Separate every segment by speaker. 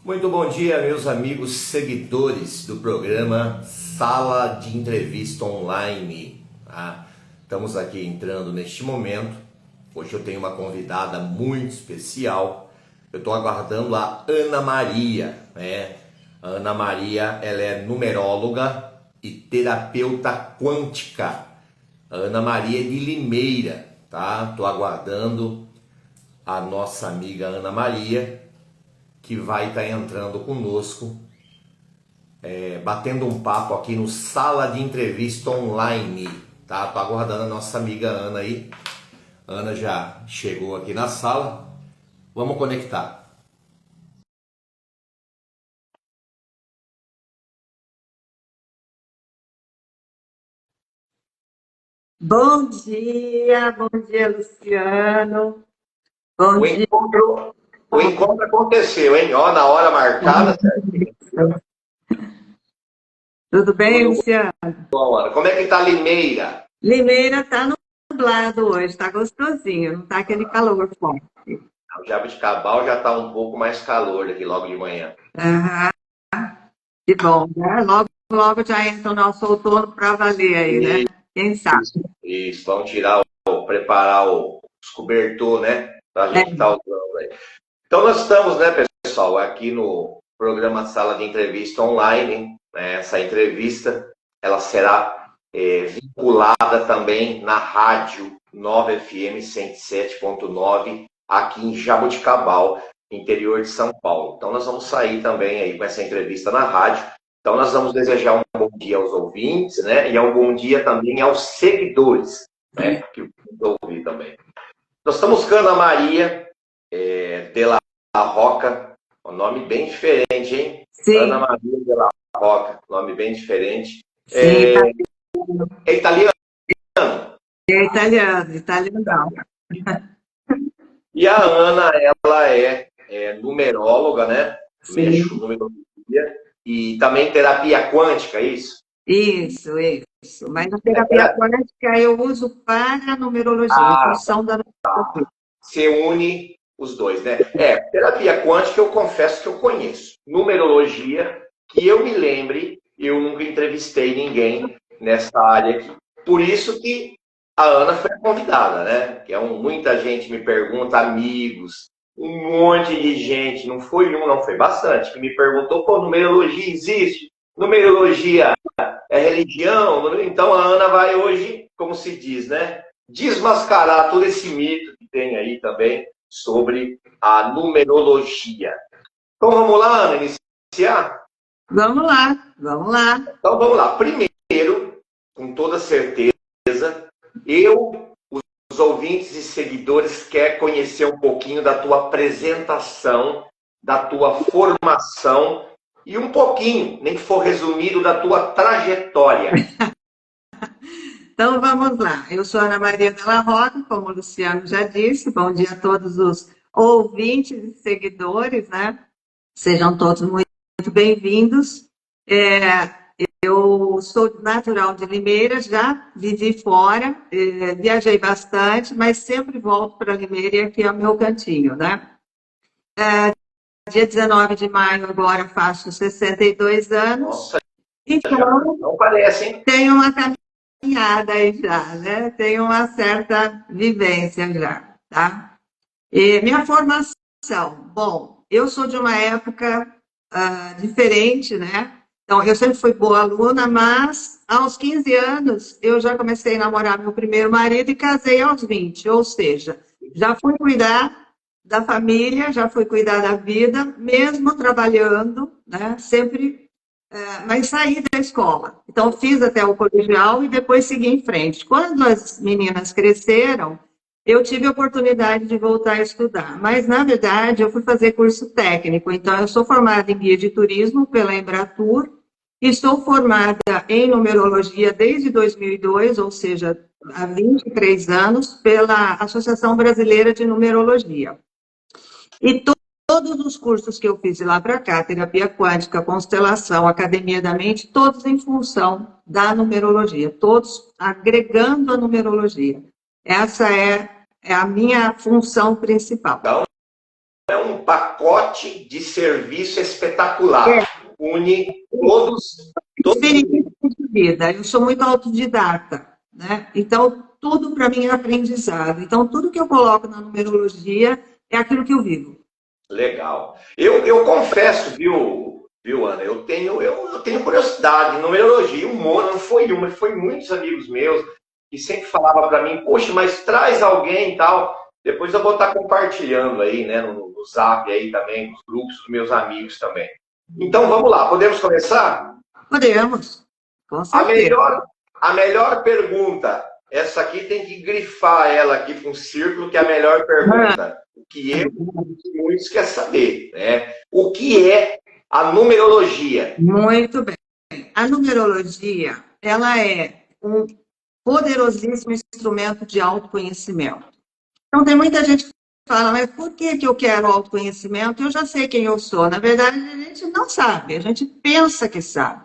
Speaker 1: Muito bom dia, meus amigos seguidores do programa Sala de Entrevista Online. Estamos aqui entrando neste momento. Hoje eu tenho uma convidada muito especial. Eu estou aguardando a Ana Maria, né? A Ana Maria, ela é numeróloga e terapeuta quântica. A Ana Maria é de Limeira, tá? Estou aguardando a nossa amiga Ana Maria, que vai estar entrando conosco, batendo um papo aqui no Sala de Entrevista Online, tá? Tô aguardando a nossa amiga Ana aí. A Ana já chegou aqui na sala. Vamos conectar.
Speaker 2: Bom dia, Luciano. Bom dia.
Speaker 1: O encontro aconteceu, hein? Ó, na hora marcada.
Speaker 2: Tudo bem, Luciano?
Speaker 1: Bom, Ana, como é que tá Limeira?
Speaker 2: Limeira tá nublado hoje, tá gostosinho, não tá aquele calor forte.
Speaker 1: O Jabuticabal já tá um pouco mais calor aqui logo de manhã.
Speaker 2: Que bom, né? Logo já entra o nosso outono para valer aí, né? Quem sabe?
Speaker 1: Isso, vamos preparar os cobertor, né? Pra gente estar usando aí. Então nós estamos, né, pessoal, aqui no programa Sala de Entrevista Online, né? Essa entrevista, ela será vinculada também na rádio 9FM 107.9, aqui em Jaboticabal, interior de São Paulo. Então nós vamos sair também aí com essa entrevista na rádio. Então nós vamos desejar um bom dia aos ouvintes, né? E um bom dia também aos seguidores, né? Que vão ouvir também. Nós estamos com a Ana Maria de la Roca, um nome bem diferente, hein?
Speaker 2: Sim.
Speaker 1: Ana Maria de la Roca, nome bem diferente.
Speaker 2: Sim,
Speaker 1: é italiano?
Speaker 2: É italiano não.
Speaker 1: E a Ana, ela é numeróloga, né?
Speaker 2: Sim.
Speaker 1: Mexe com numerologia e também terapia quântica, é isso?
Speaker 2: Isso. Mas a terapia quântica eu uso para a numerologia, em função da numerologia.
Speaker 1: Você une os dois, né? Terapia quântica eu confesso que eu conheço. Numerologia, que eu me lembre, eu nunca entrevistei ninguém nessa área aqui. Por isso que a Ana foi convidada, né? Que muita gente me pergunta, amigos, um monte de gente, não foi um, não foi bastante, que me perguntou, pô, numerologia existe? Numerologia é religião? Então a Ana vai hoje, como se diz, né? Desmascarar todo esse mito que tem aí também sobre a numerologia. Então vamos lá, Ana, iniciar?
Speaker 2: Vamos lá.
Speaker 1: Então vamos lá. Primeiro, com toda certeza, os ouvintes e seguidores querem conhecer um pouquinho da tua apresentação, da tua formação e um pouquinho, nem que for resumido, da tua trajetória.
Speaker 2: Então vamos lá. Eu sou Ana Maria de la Roca, como o Luciano já disse. Bom dia a todos os ouvintes e seguidores, né? Sejam todos muito bem-vindos. Eu sou natural de Limeira, já vivi fora, viajei bastante, mas sempre volto para Limeira e aqui é o meu cantinho, né? Dia 19 de maio agora faço 62 anos.
Speaker 1: Nossa,
Speaker 2: então,
Speaker 1: não parece, hein?
Speaker 2: Tenho uma caminhada aí já, né? Tenho uma certa vivência já, tá? E minha formação, bom, eu sou de uma época diferente, né? Então, eu sempre fui boa aluna, mas aos 15 anos eu já comecei a namorar meu primeiro marido e casei aos 20, ou seja, já fui cuidar da família, já fui cuidar da vida, mesmo trabalhando, né? Sempre, mas saí da escola. Então, fiz até o colegial e depois segui em frente. Quando as meninas cresceram, eu tive a oportunidade de voltar a estudar, mas, na verdade, eu fui fazer curso técnico. Então, eu sou formada em guia de turismo pela Embratur e sou formada em numerologia desde 2002, ou seja, há 23 anos, pela Associação Brasileira de Numerologia. E todos os cursos que eu fiz de lá para cá, terapia quântica, constelação, academia da mente, todos em função da numerologia, todos agregando a numerologia. Essa é a minha função principal.
Speaker 1: Então, é um pacote de serviço espetacular.
Speaker 2: É.
Speaker 1: Une todos.
Speaker 2: Experiência de vida. Eu sou muito autodidata, né? Então, tudo para mim é aprendizado. Então, tudo que eu coloco na numerologia é aquilo que eu vivo.
Speaker 1: Legal. Eu confesso, viu, Ana? Eu tenho curiosidade. Numerologia, não foi uma, foi muitos amigos meus que sempre falavam para mim, poxa, mas traz alguém e tal. Depois eu vou estar compartilhando aí, né, no Zap aí também, nos grupos dos meus amigos também. Então vamos lá, podemos começar?
Speaker 2: Podemos, com
Speaker 1: A
Speaker 2: certeza.
Speaker 1: a melhor pergunta, essa aqui tem que grifar ela aqui com um círculo, que é a melhor pergunta. O que muitos querem saber, né? O que é a numerologia?
Speaker 2: Muito bem. A numerologia, ela é um poderosíssimo instrumento de autoconhecimento. Então, tem muita gente que fala, mas por que eu quero autoconhecimento? Eu já sei quem eu sou. Na verdade, a gente não sabe, a gente pensa que sabe.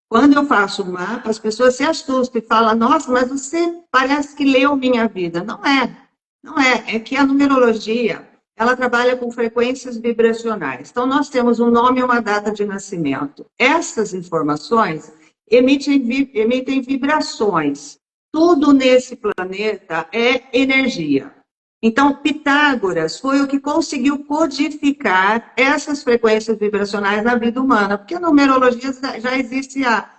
Speaker 2: Quando eu faço um mapa, as pessoas se assustam e falam, nossa, mas você parece que leu minha vida. Não é, não é. É que a numerologia, ela trabalha com frequências vibracionais. Então, nós temos um nome e uma data de nascimento. Essas informações emitem vibrações. Tudo nesse planeta é energia. Então, Pitágoras foi o que conseguiu codificar essas frequências vibracionais na vida humana, porque a numerologia já existe há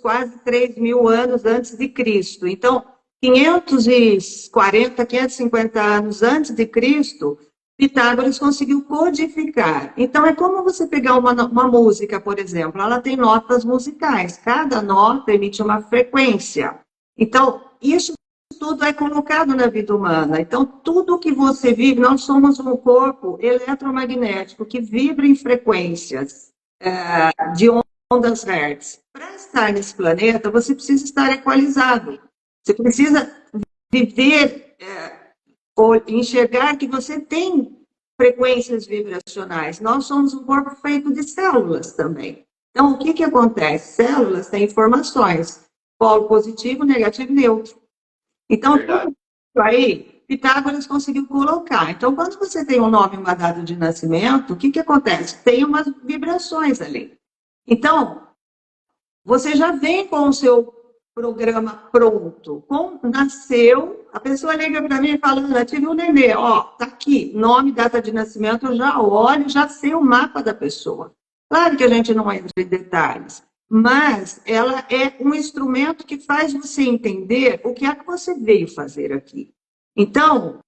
Speaker 2: quase 3 mil anos antes de Cristo. Então, 540, 550 anos antes de Cristo, Pitágoras conseguiu codificar. Então, é como você pegar uma música, por exemplo, ela tem notas musicais, cada nota emite uma frequência. Então, isso tudo é colocado na vida humana. Então, tudo que você vive, nós somos um corpo eletromagnético que vibra em frequências de ondas Hertz. Para estar nesse planeta, você precisa estar equalizado. Você precisa viver, ou enxergar que você tem frequências vibracionais. Nós somos um corpo feito de células também. Então, o que acontece? Células têm informações, polo positivo, negativo e neutro. Então, tudo isso aí, Pitágoras conseguiu colocar. Então, quando você tem um nome e uma data de nascimento, o que acontece? Tem umas vibrações ali. Então, você já vem com o seu programa pronto. Nasceu, a pessoa liga para mim e fala, Ana, tive um nenê, ó, tá aqui, nome, data de nascimento, eu já olho, já sei o mapa da pessoa. Claro que a gente não entra em detalhes, mas ela é um instrumento que faz você entender o que é que você veio fazer aqui. Então,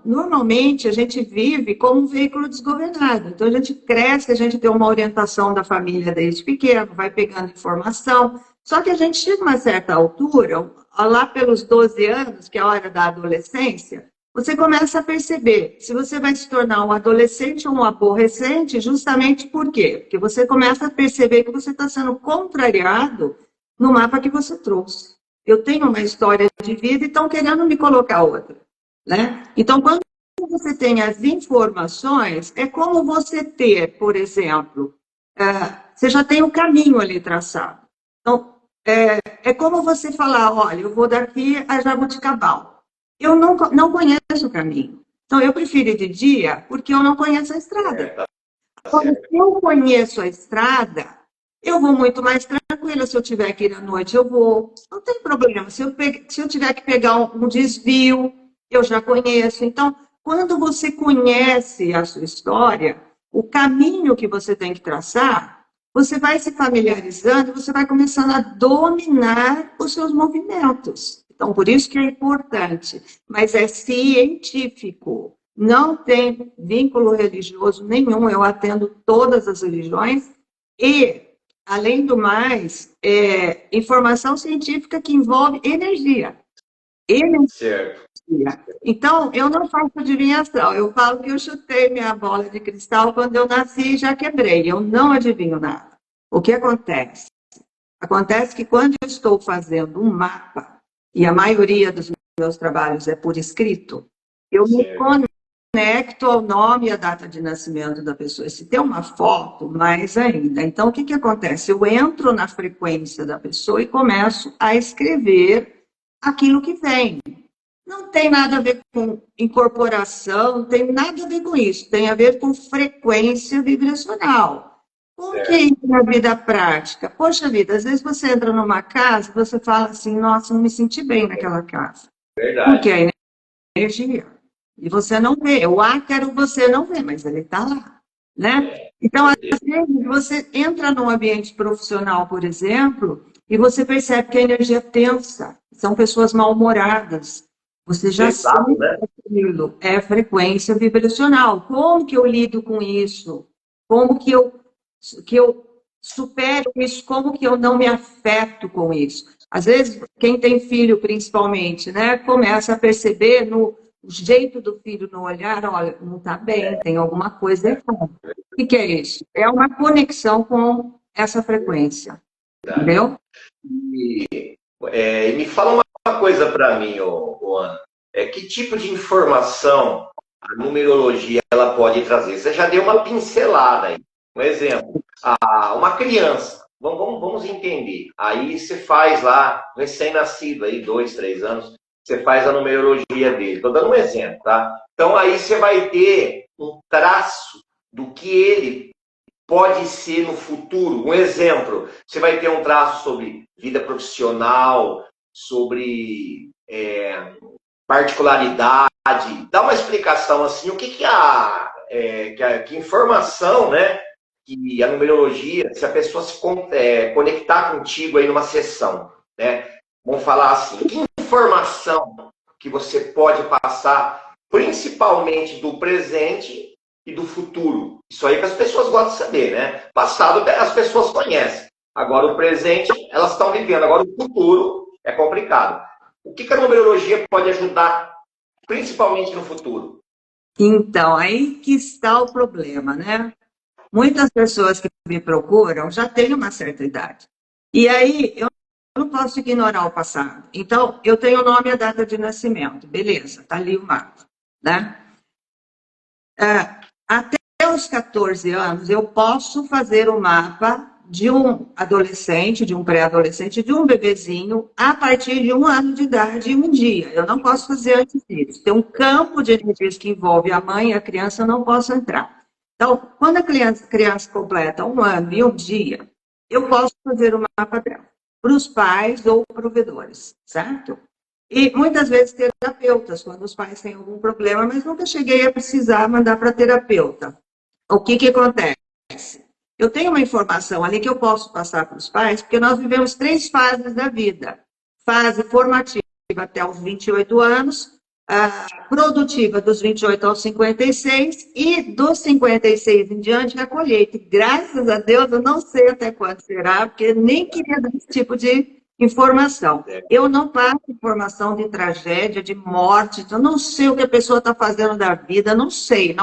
Speaker 2: normalmente a gente vive como um veículo desgovernado. Então, a gente cresce, a gente tem uma orientação da família desde pequeno, vai pegando informação. Só que a gente chega a uma certa altura, lá pelos 12 anos, que é a hora da adolescência, você começa a perceber se você vai se tornar um adolescente ou um aborrecente, justamente por quê? Porque você começa a perceber que você está sendo contrariado no mapa que você trouxe. Eu tenho uma história de vida e estão querendo me colocar outra, né? Então, quando você tem as informações, é como você ter, por exemplo, você já tem o caminho ali traçado. Então, é como você falar, olha, eu vou daqui a Jaboticabal. Eu não conheço o caminho. Então, eu prefiro ir de dia porque eu não conheço a estrada. Quando eu conheço a estrada, eu vou muito mais tranquila. Se eu tiver que ir à noite, eu vou. Não tem problema. Se eu tiver que pegar um desvio, eu já conheço. Então, quando você conhece a sua história, o caminho que você tem que traçar, você vai se familiarizando e você vai começando a dominar os seus movimentos. Então, por isso que é importante, mas é científico, não tem vínculo religioso nenhum, eu atendo todas as religiões e, além do mais, informação científica que envolve energia.
Speaker 1: Certo.
Speaker 2: Então, eu não faço adivinhação, eu falo que eu chutei minha bola de cristal quando eu nasci e já quebrei, eu não adivinho nada. O que acontece? Acontece que quando eu estou fazendo um mapa, e a maioria dos meus trabalhos é por escrito, eu me conecto ao nome e à data de nascimento da pessoa. Se tem uma foto, mais ainda. Então, o que acontece? Eu entro na frequência da pessoa e começo a escrever aquilo que vem. Não tem nada a ver com incorporação, não tem nada a ver com isso. Tem a ver com frequência vibracional. Por que isso na vida prática? Poxa vida, às vezes você entra numa casa e você fala assim, nossa, não me senti bem naquela casa.
Speaker 1: Verdade.
Speaker 2: Porque é energia. E você não vê. O ácaro você não vê, mas ele está lá. Né? Então, às vezes, você entra num ambiente profissional, por exemplo, e você percebe que a energia é tensa. São pessoas mal-humoradas. Você já sabe,
Speaker 1: né?
Speaker 2: aquilo é frequência vibracional. Como que eu lido com isso? Como que eu supero isso? Como que eu não me afeto com isso? Às vezes, quem tem filho, principalmente, né, começa a perceber no jeito do filho no olhar, olha, não está bem, tem alguma coisa errada. O que é isso? É uma conexão com essa frequência, entendeu?
Speaker 1: E me fala uma coisa para mim, Ana. Que tipo de informação a numerologia ela pode trazer? Você já deu uma pincelada aí. Um exemplo, uma criança, vamos entender. Aí você faz lá, recém-nascido, aí, 2, 3 anos, você faz a numerologia dele. Estou dando um exemplo, tá? Então aí você vai ter um traço do que ele pode ser no futuro. Um exemplo, você vai ter um traço sobre vida profissional, sobre particularidade. Dá uma explicação assim, o que que informação, né? Que a numerologia, se a pessoa se conectar contigo aí numa sessão, né? Vamos falar assim, que informação que você pode passar, principalmente do presente e do futuro. Isso aí que as pessoas gostam de saber, né? Passado as pessoas conhecem. Agora o presente, elas estão vivendo. Agora o futuro é complicado. O que a numerologia pode ajudar, principalmente no futuro?
Speaker 2: Então, aí que está o problema, né? Muitas pessoas que me procuram já têm uma certa idade. E aí, eu não posso ignorar o passado. Então, eu tenho o nome e a data de nascimento. Beleza, tá ali o mapa, né? Até os 14 anos, eu posso fazer o mapa de um adolescente, de um pré-adolescente, de um bebezinho, a partir de 1 ano de idade, um dia. Eu não posso fazer antes disso. Tem um campo de energias que envolve a mãe e a criança, eu não posso entrar. Então, quando a criança completa 1 ano e um dia, eu posso fazer o mapa dela, para os pais ou provedores, certo? E muitas vezes terapeutas, quando os pais têm algum problema, mas nunca cheguei a precisar mandar para terapeuta. O que acontece? Eu tenho uma informação ali que eu posso passar para os pais, porque nós vivemos 3 fases da vida. Fase formativa até os 28 anos, produtiva dos 28 aos 56 e dos 56 em diante a colheita. Graças a Deus, eu não sei até quando será, porque nem queria dar esse tipo de informação. Eu não passo informação de tragédia, de morte, eu não sei o que a pessoa está fazendo da vida, não sei.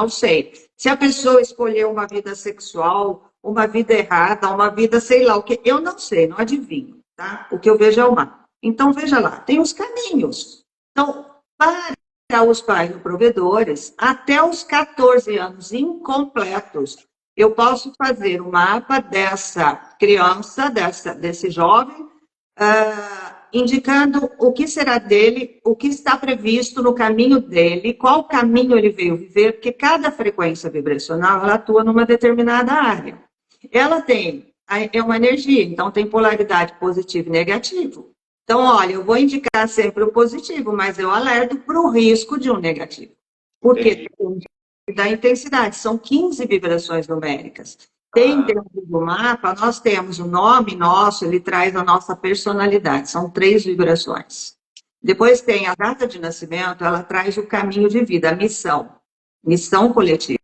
Speaker 2: Se a pessoa escolheu uma vida sexual, uma vida errada, uma vida sei lá o que, eu não sei, não adivinho, tá? O que eu vejo é o mar. Então, veja lá, tem os caminhos. Então, para os pais do provedores, até os 14 anos incompletos, eu posso fazer o mapa dessa criança, desse jovem, indicando o que será dele, o que está previsto no caminho dele, qual caminho ele veio viver, porque cada frequência vibracional ela atua numa determinada área. Ela é uma energia, então tem polaridade positivo e negativo. Então, olha, eu vou indicar sempre o positivo, mas eu alerto para o risco de um negativo. Porque da intensidade, são 15 vibrações numéricas. Tem dentro do mapa, nós temos o nome nosso, ele traz a nossa personalidade, são 3 vibrações. Depois tem a data de nascimento, ela traz o caminho de vida, a missão coletiva.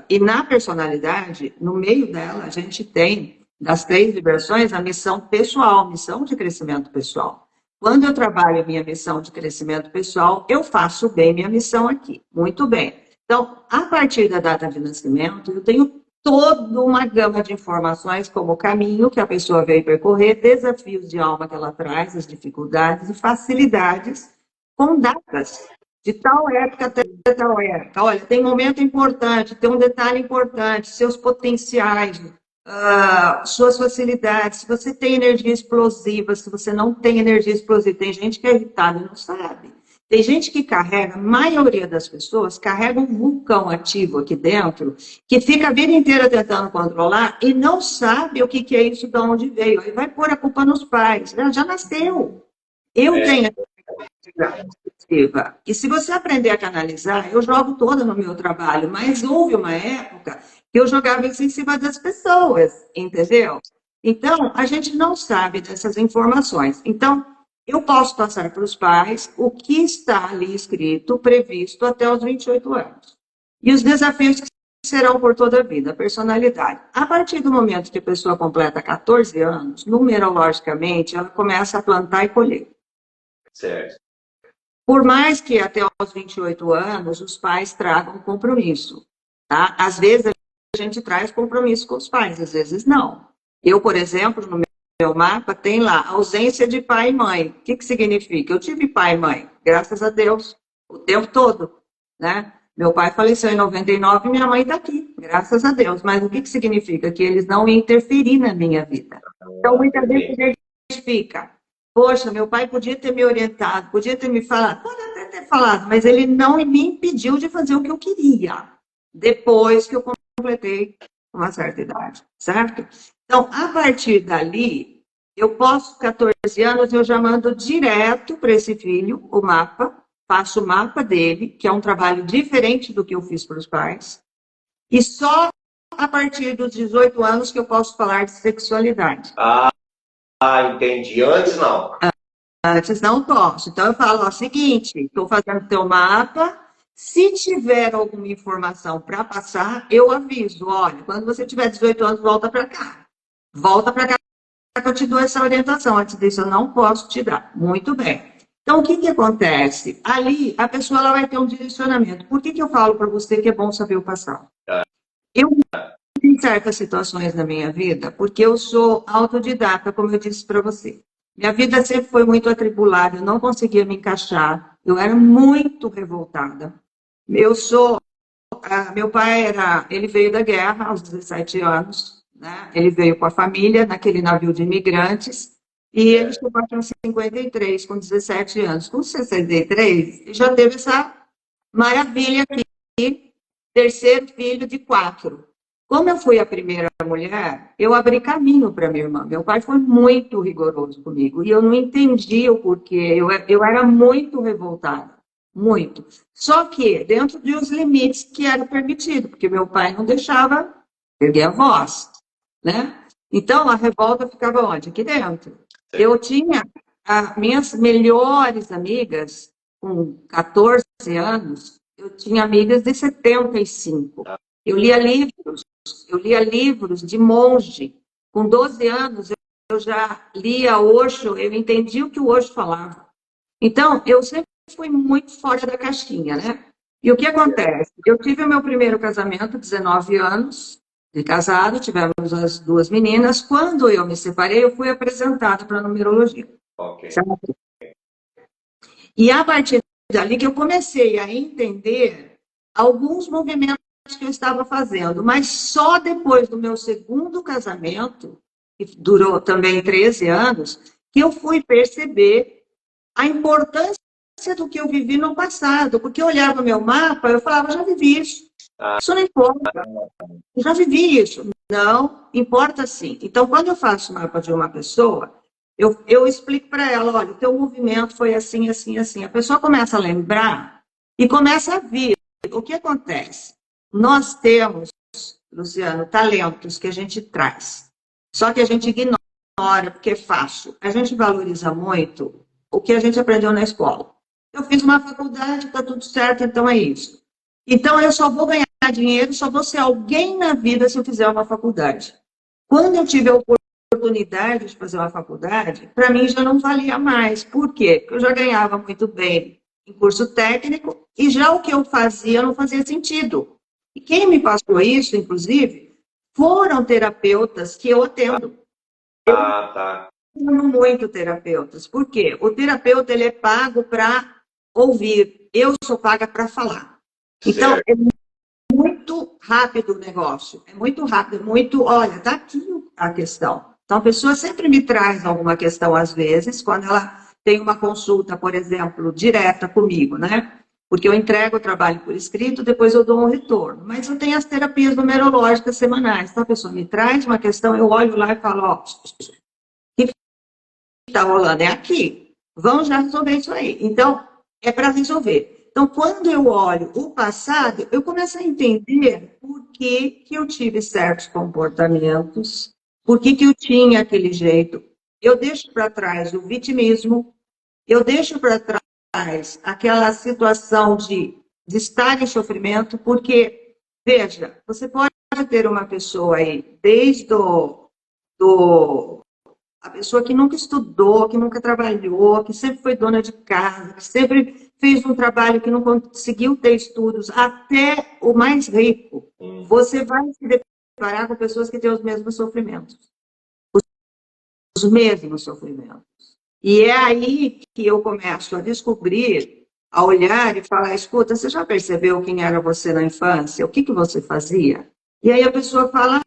Speaker 2: E na personalidade, no meio dela, a gente tem, das 3 vibrações, a missão pessoal, missão de crescimento pessoal. Quando eu trabalho a minha missão de crescimento pessoal, eu faço bem minha missão aqui, muito bem. Então, a partir da data de nascimento, eu tenho toda uma gama de informações, como o caminho que a pessoa veio percorrer, desafios de alma que ela traz, as dificuldades e facilidades, com datas, de tal época até tal época. Olha, tem momento importante, tem um detalhe importante, seus potenciais, suas facilidades, se você tem energia explosiva, se você não tem energia explosiva. Tem gente que é irritada e não sabe. Tem gente que carrega, a maioria das pessoas carrega um vulcão ativo aqui dentro, que fica a vida inteira tentando controlar e não sabe o que é isso, de onde veio. Aí vai pôr a culpa nos pais. Já nasceu. Eu tenho essa perspectiva. E se você aprender a canalizar, eu jogo toda no meu trabalho, mas houve uma época que eu jogava isso em cima das pessoas, entendeu? Então, a gente não sabe dessas informações. Então, eu posso passar para os pais o que está ali escrito, previsto até os 28 anos. E os desafios que serão por toda a vida, a personalidade. A partir do momento que a pessoa completa 14 anos, numerologicamente, ela começa a plantar e colher.
Speaker 1: Certo.
Speaker 2: Por mais que até os 28 anos os pais tragam compromisso. Tá? Às vezes a gente traz compromisso com os pais, às vezes não. Eu, por exemplo, no meu mapa tem lá ausência de pai e mãe. O que significa? Eu tive pai e mãe, graças a Deus, o tempo todo. Né? Meu pai faleceu em 99 e minha mãe está aqui, graças a Deus. Mas o que significa? Que eles não interferir na minha vida. Então, muitas vezes a gente fica, poxa, meu pai podia ter me orientado, podia ter me falado, pode até ter falado, mas ele não me impediu de fazer o que eu queria, depois que eu completei uma certa idade, certo? Então, a partir dali, eu posso, 14 anos, eu já mando direto para esse filho o mapa, faço o mapa dele, que é um trabalho diferente do que eu fiz para os pais, e só a partir dos 18 anos que eu posso falar de sexualidade.
Speaker 1: Entendi. Antes não.
Speaker 2: Antes não posso. Então eu falo o seguinte, estou fazendo teu mapa, se tiver alguma informação para passar, eu aviso, olha, quando você tiver 18 anos, volta para cá. Volta para cá que eu te dou essa orientação. Antes disso, eu não posso te dar. Muito bem. Então, o que acontece? Ali, a pessoa ela vai ter um direcionamento. Por que eu falo para você que é bom saber o passado? Eu em certas situações na minha vida, porque eu sou autodidata, como eu disse para você. Minha vida sempre foi muito atribulada, eu não conseguia me encaixar, eu era muito revoltada. Meu pai ele veio da guerra aos 17 anos, né? Ele veio com a família naquele navio de imigrantes, e ele chegou aqui em 53, com 17 anos. Com 63, ele já teve essa maravilha aqui, terceiro filho de 4. Como eu fui a primeira mulher, eu abri caminho para minha irmã. Meu pai foi muito rigoroso comigo e eu não entendi o porquê. Eu era muito revoltada, muito. Só que dentro dos limites que era permitido, porque meu pai não deixava erguer a voz, né? Então a revolta ficava onde? Aqui dentro. Eu tinha as minhas melhores amigas com 14 anos, eu tinha amigas de 75. Eu lia livros de monge. Com 12 anos, eu já lia Osho, eu entendi o que o Osho falava. Então, eu sempre fui muito fora da caixinha, né? E o que acontece? Eu tive o meu primeiro casamento, 19 anos de casado, tivemos as 2 meninas. Quando eu me separei, eu fui apresentada para a numerologia. Certo? E a partir dali que eu comecei a entender alguns movimentos que eu estava fazendo, mas só depois do meu segundo casamento, que durou também 13 anos, que eu fui perceber a importância do que eu vivi no passado, porque eu olhava meu mapa, eu falava, já vivi isso, isso não importa, eu já vivi isso. Não, importa sim. Então, quando eu faço o mapa de uma pessoa, eu explico para ela, olha, o teu movimento foi assim, assim, assim. A pessoa começa a lembrar e começa a vir. O que acontece? Nós temos, Luciano, talentos que a gente traz. Só que a gente ignora, porque é fácil. A gente valoriza muito o que a gente aprendeu na escola. Eu fiz uma faculdade, está tudo certo, então é isso. Então eu só vou ganhar dinheiro, só vou ser alguém na vida se eu fizer uma faculdade. Quando eu tive a oportunidade de fazer uma faculdade, para mim já não valia mais. Por quê? Porque eu já ganhava muito bem em curso técnico e já o que eu fazia não fazia sentido. E quem me passou isso, inclusive, foram terapeutas que eu atendo.
Speaker 1: Tá.
Speaker 2: Eu amo muito terapeutas. Por quê? O terapeuta ele é pago para ouvir. Eu sou paga para falar. Então, é muito rápido o negócio. É muito rápido, muito... Olha, está aqui a questão. Então, a pessoa sempre me traz alguma questão, às vezes, quando ela tem uma consulta, por exemplo, direta comigo, né? Porque eu entrego o trabalho por escrito, depois eu dou um retorno. Mas eu tenho as terapias numerológicas semanais. Então, a pessoa me traz uma questão, eu olho lá e falo, ó, o que está rolando é aqui. Vamos já resolver isso aí. Então, é para resolver. Então, quando eu olho o passado, eu começo a entender por que eu tive certos comportamentos, por que eu tinha aquele jeito. Eu deixo para trás o vitimismo, eu deixo para trás aquela situação de estar em sofrimento, porque, veja, você pode ter uma pessoa aí, desde a pessoa que nunca estudou, que nunca trabalhou, que sempre foi dona de casa, que sempre fez um trabalho que não conseguiu ter estudos, até o mais rico. Você vai se deparar com pessoas que têm os mesmos sofrimentos. Os mesmos sofrimentos. E é aí que eu começo a descobrir, a olhar e falar, escuta, você já percebeu quem era você na infância? O que você fazia? E aí a pessoa fala,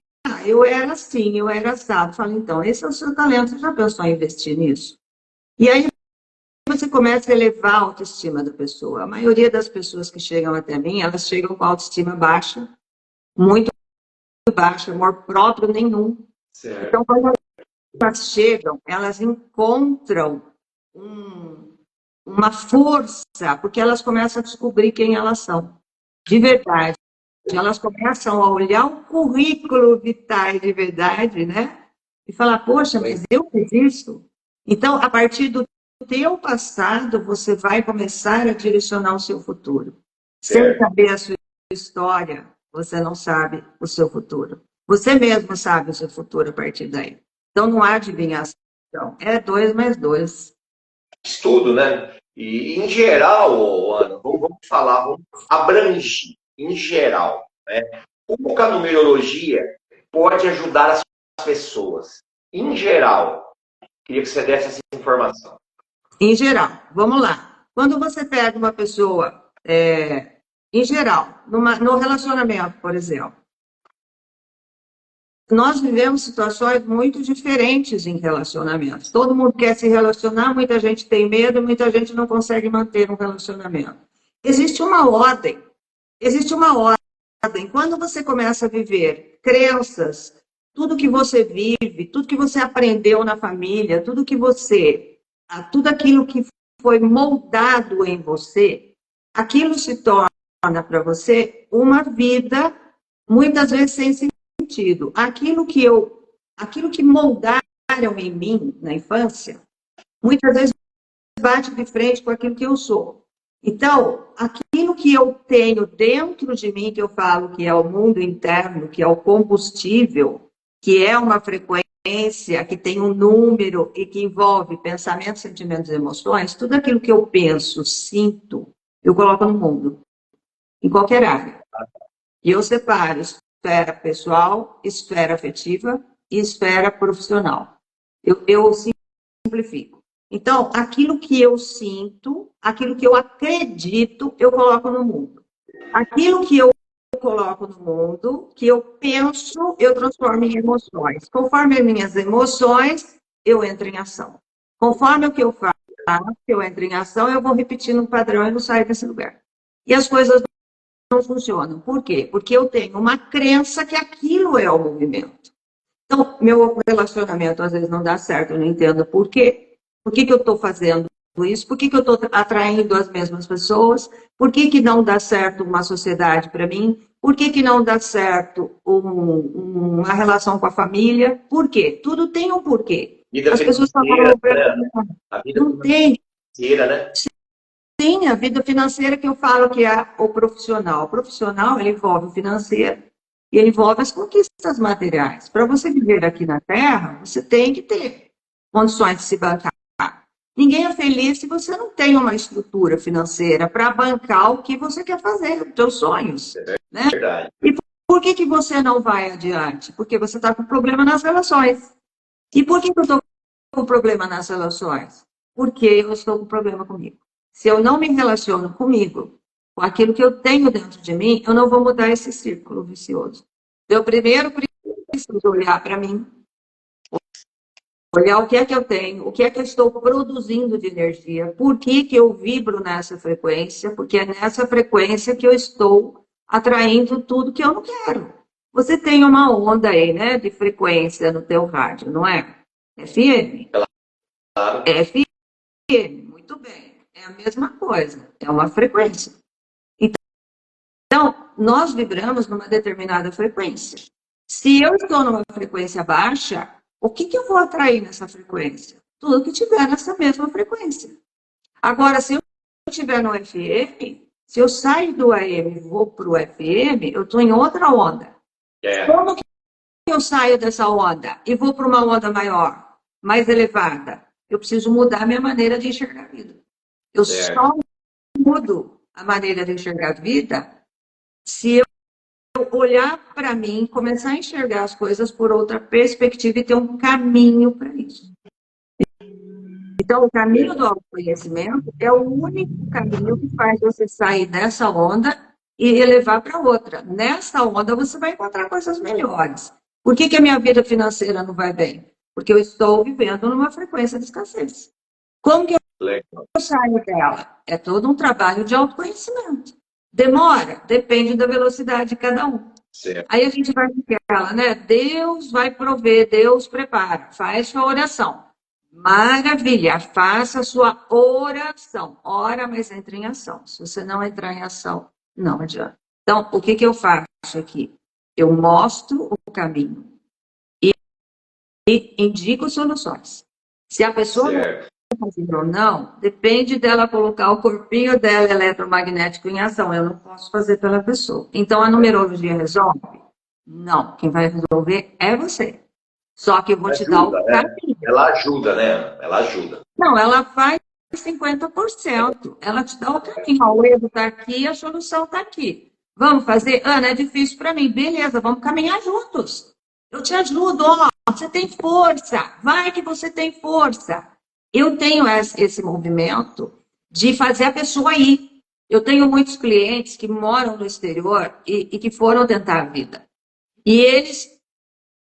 Speaker 2: eu era assim, eu era assado. Eu falo, então, esse é o seu talento, você já pensou em investir nisso? E aí você começa a elevar a autoestima da pessoa. A maioria das pessoas que chegam até mim, elas chegam com a autoestima baixa, muito baixa, amor próprio nenhum.
Speaker 1: Certo.
Speaker 2: Então, quando elas chegam, elas encontram uma força, porque elas começam a descobrir quem elas são, de verdade. Elas começam a olhar o currículo vitae de verdade, né? E falar, poxa, mas eu fiz isso? Então, a partir do teu passado, você vai começar a direcionar o seu futuro. Sem saber a sua história, você não sabe o seu futuro. Você mesmo sabe o seu futuro a partir daí. Então, não há adivinhação. É 2 mais 2.
Speaker 1: Estudo, né? E, em geral, Ana, vamos falar, vamos abranger, em geral, né? Como que a numerologia pode ajudar as pessoas? Em geral, queria que você desse essa informação.
Speaker 2: Em geral, vamos lá. Quando você pega uma pessoa, em geral, no relacionamento, por exemplo, nós vivemos situações muito diferentes em relacionamentos. Todo mundo quer se relacionar, muita gente tem medo, muita gente não consegue manter um relacionamento. Existe uma ordem. Existe uma ordem. Quando você começa a viver crenças, tudo que você vive, tudo que você aprendeu na família, tudo aquilo que foi moldado em você, aquilo se torna para você uma vida, muitas vezes sem sentido. Aquilo que moldaram em mim na infância, muitas vezes bate de frente com aquilo que eu sou. Então, aquilo que eu tenho dentro de mim, que eu falo que é o mundo interno, que é o combustível, que é uma frequência, que tem um número e que envolve pensamentos, sentimentos e emoções, tudo aquilo que eu penso, sinto, eu coloco no mundo, em qualquer área. E eu separo esfera pessoal, esfera afetiva e esfera profissional. Eu simplifico. Então, aquilo que eu sinto, aquilo que eu acredito, eu coloco no mundo. Aquilo que eu coloco no mundo, que eu penso, eu transformo em emoções. Conforme as minhas emoções, eu entro em ação. Conforme o que eu faço, eu entro em ação, eu vou repetindo um padrão e não saio desse lugar. E as coisas não funcionam. Por quê? Porque eu tenho uma crença que aquilo é o movimento. Então, meu relacionamento às vezes não dá certo, eu não entendo por quê. Por que eu estou fazendo isso? Por que eu estou atraindo as mesmas pessoas? Por que não dá certo uma sociedade para mim? Por que não dá certo uma relação com a família? Por quê? Tudo tem um porquê.
Speaker 1: Vida
Speaker 2: as pessoas falam,
Speaker 1: a vida
Speaker 2: não tem.
Speaker 1: Financeira, né?
Speaker 2: Sim, a vida financeira que eu falo que é o profissional. O profissional, ele envolve o financeiro e ele envolve as conquistas materiais. Para você viver aqui na Terra, você tem que ter condições de se bancar. Ninguém é feliz se você não tem uma estrutura financeira para bancar o que você quer fazer, os seus sonhos. Né?
Speaker 1: Verdade.
Speaker 2: E por que você não vai adiante? Porque você está com problema nas relações. E por que eu estou com problema nas relações? Porque eu estou com problema comigo. Se eu não me relaciono comigo, com aquilo que eu tenho dentro de mim, eu não vou mudar esse círculo vicioso. Eu primeiro preciso olhar para mim, olhar o que é que eu tenho, o que é que eu estou produzindo de energia, por que que eu vibro nessa frequência, porque é nessa frequência que eu estou atraindo tudo que eu não quero. Você tem uma onda aí, né, de frequência no teu rádio, não é? FM?
Speaker 1: Claro.
Speaker 2: FM, muito bem. É a mesma coisa, é uma frequência. Então, nós vibramos numa determinada frequência. Se eu estou numa frequência baixa, o que que eu vou atrair nessa frequência? Tudo que tiver nessa mesma frequência. Agora, se eu estiver no FM, se eu saio do AM e vou para o FM, eu estou em outra onda. Como que eu saio dessa onda e vou para uma onda maior, mais elevada? Eu preciso mudar a minha maneira de enxergar a vida. Eu só mudo a maneira de enxergar a vida se eu olhar para mim, começar a enxergar as coisas por outra perspectiva e ter um caminho para isso. Então, o caminho do autoconhecimento é o único caminho que faz você sair dessa onda e elevar para outra. Nessa onda, você vai encontrar coisas melhores. Por que que a minha vida financeira não vai bem? Porque eu estou vivendo numa frequência de escassez. Como que eu saio dela? É todo um trabalho de autoconhecimento. Demora? Depende da velocidade de cada um.
Speaker 1: Certo.
Speaker 2: Aí a gente vai naquela, né? Deus vai prover, Deus prepara. Faz sua oração. Maravilha, faça a sua oração. Ora, mas entre em ação. Se você não entrar em ação, não adianta. Então, o que que eu faço aqui? Eu mostro o caminho e indico soluções. Se a pessoa não fazer ou não, depende dela colocar o corpinho dela eletromagnético em ação. Eu não posso fazer pela pessoa. Então, a numerologia resolve? Não. Quem vai resolver é você. Só que eu vou te dar o caminho.
Speaker 1: Ela ajuda, né? Ela ajuda.
Speaker 2: Não, ela faz 50%. Ela te dá o caminho. Ó, o erro está aqui, a solução está aqui. Vamos fazer? Ana, é difícil para mim. Beleza, vamos caminhar juntos. Eu te ajudo, ó. Você tem força. Vai que você tem força. Eu tenho esse movimento de fazer a pessoa ir. Eu tenho muitos clientes que moram no exterior e que foram tentar a vida. E eles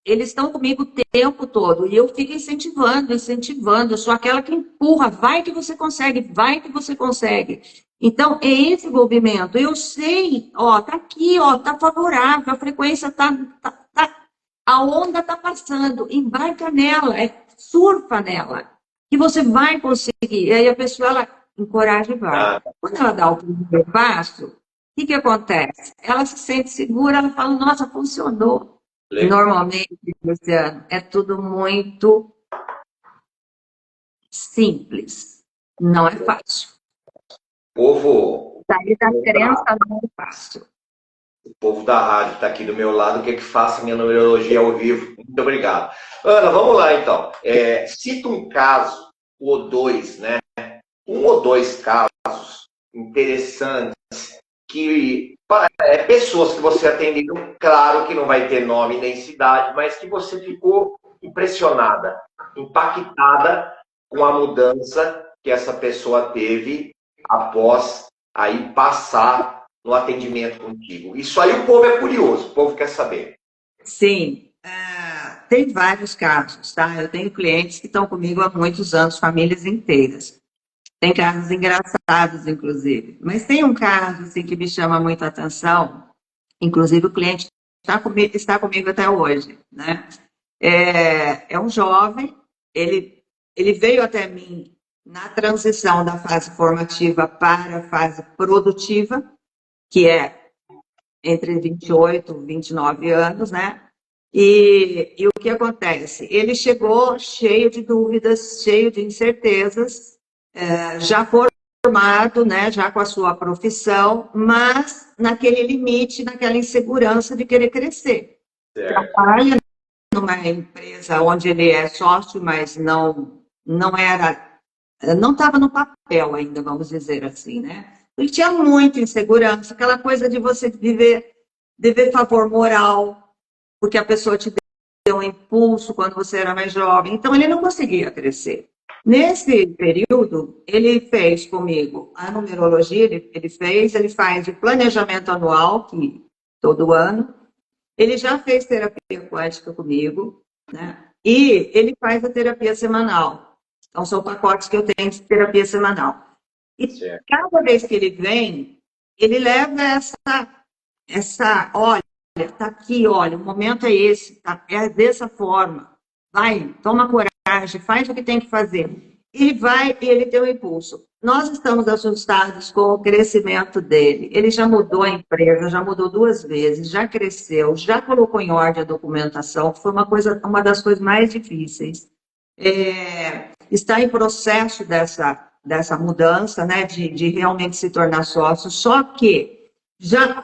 Speaker 2: estão comigo o tempo todo. E eu fico incentivando. Eu sou aquela que empurra. Vai que você consegue, vai que você consegue. Então, é esse movimento. Eu sei, ó, tá aqui, ó, tá favorável, a frequência a onda tá passando. Embarca nela, surfa nela, que você vai conseguir. E aí a pessoa, ela encoraja e vai. Quando ela dá o primeiro passo, o que acontece? Ela se sente segura, ela fala, nossa, funcionou. Normalmente, Luciano, é tudo muito simples. Não é fácil.
Speaker 1: Povo.
Speaker 2: Sair da crença não é fácil.
Speaker 1: O povo da rádio está aqui do meu lado, quer que faça minha numerologia ao vivo. Muito obrigado. Ana, vamos lá então. Cita um caso, ou dois, né? Um ou dois casos interessantes que pessoas que você atendeu, claro que não vai ter nome nem cidade, mas que você ficou impressionada, impactada com a mudança que essa pessoa teve após aí passar no atendimento contigo. Isso aí o povo é curioso, o povo quer saber.
Speaker 2: Sim, tem vários casos, tá? Eu tenho clientes que estão comigo há muitos anos, famílias inteiras. Tem casos engraçados, inclusive. Mas tem um caso assim, que me chama muito a atenção. Inclusive, o cliente está comigo até hoje. Né? É um jovem, ele veio até mim na transição da fase formativa para a fase produtiva, que é entre 28 e 29 anos, né? E o que acontece? Ele chegou cheio de dúvidas, cheio de incertezas, já formado, né, já com a sua profissão, mas naquele limite, naquela insegurança de querer crescer. Trabalha numa empresa onde ele é sócio, mas não estava no papel ainda, vamos dizer assim, né? Ele tinha muita insegurança, aquela coisa de você dever favor moral, porque a pessoa te deu um impulso quando você era mais jovem, então ele não conseguia crescer. Nesse período, ele fez comigo a numerologia, ele faz o planejamento anual, que todo ano, ele já fez terapia quântica comigo, né? E ele faz a terapia semanal. Então, são pacotes que eu tenho de terapia semanal. E
Speaker 1: Certo.
Speaker 2: cada vez que ele vem, ele leva olha, tá aqui, olha, o momento é esse, tá? É dessa forma. Vai, toma coragem, faz o que tem que fazer. E vai, e ele tem um impulso. Nós estamos assustados com o crescimento dele. Ele já mudou a empresa, já mudou 2 vezes, já cresceu, já colocou em ordem a documentação, que foi uma das coisas mais difíceis. Está em processo dessa mudança, né, de realmente se tornar sócio, só que já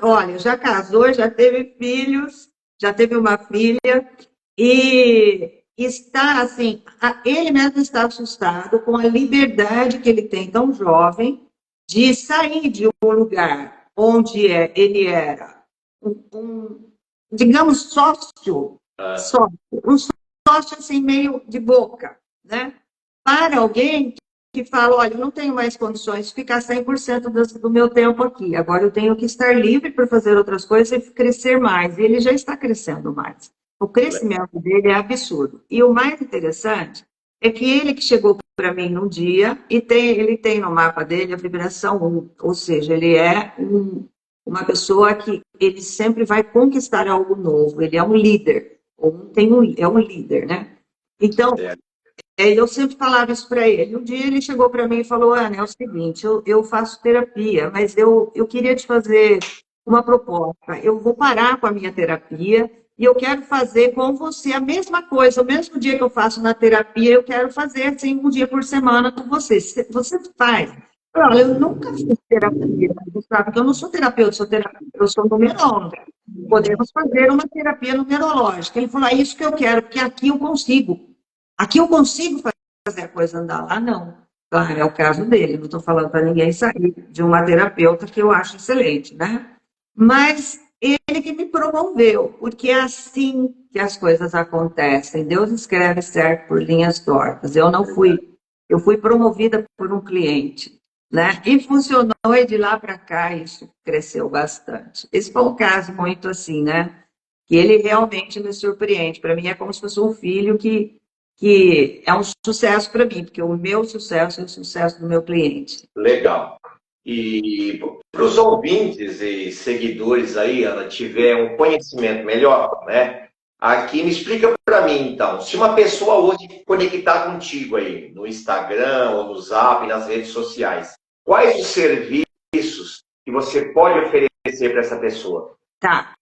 Speaker 2: casou, já teve filhos, já teve uma filha, e está assim, ele mesmo está assustado com a liberdade que ele tem tão jovem de sair de um lugar onde ele era digamos, um sócio assim meio de boca, né? Para alguém que fala, olha, eu não tenho mais condições de ficar 100% do meu tempo aqui, agora eu tenho que estar livre para fazer outras coisas e crescer mais. E ele já está crescendo mais. O crescimento dele é absurdo. E o mais interessante é que ele que chegou para mim num dia e ele tem no mapa dele a vibração 1, ou seja, ele é uma pessoa que ele sempre vai conquistar algo novo, ele é um líder, é um líder, né? Então, eu sempre falava isso para ele. Um dia ele chegou para mim e falou, Ana, é o seguinte, eu faço terapia, mas eu queria te fazer uma proposta. Eu vou parar com a minha terapia e eu quero fazer com você a mesma coisa. O mesmo dia que eu faço na terapia, eu quero fazer assim, um dia por semana com você. Você faz? Olha, eu nunca fiz terapia, Gustavo, porque eu não sou terapeuta, eu sou numeróloga. Podemos fazer uma terapia numerológica. Ele falou, é isso que eu quero, porque aqui eu consigo. Aqui eu consigo fazer a coisa andar, lá não. Claro, é o caso dele, não estou falando para ninguém sair de uma terapeuta que eu acho excelente, né? Mas ele que me promoveu, porque é assim que as coisas acontecem. Deus escreve certo por linhas tortas. Eu fui promovida por um cliente, né? E funcionou, e de lá para cá isso cresceu bastante. Esse foi um caso muito assim, né? Que ele realmente me surpreende. Para mim é como se fosse um filho que é um sucesso para mim, porque o meu sucesso é o sucesso do meu cliente.
Speaker 1: Legal. E para os ouvintes e seguidores aí, Ana, tiver um conhecimento melhor, né? Aqui me explica para mim, então, se uma pessoa hoje conectar contigo aí no Instagram ou no Zap, nas redes sociais, quais os serviços que você pode oferecer para essa pessoa?
Speaker 2: Tá.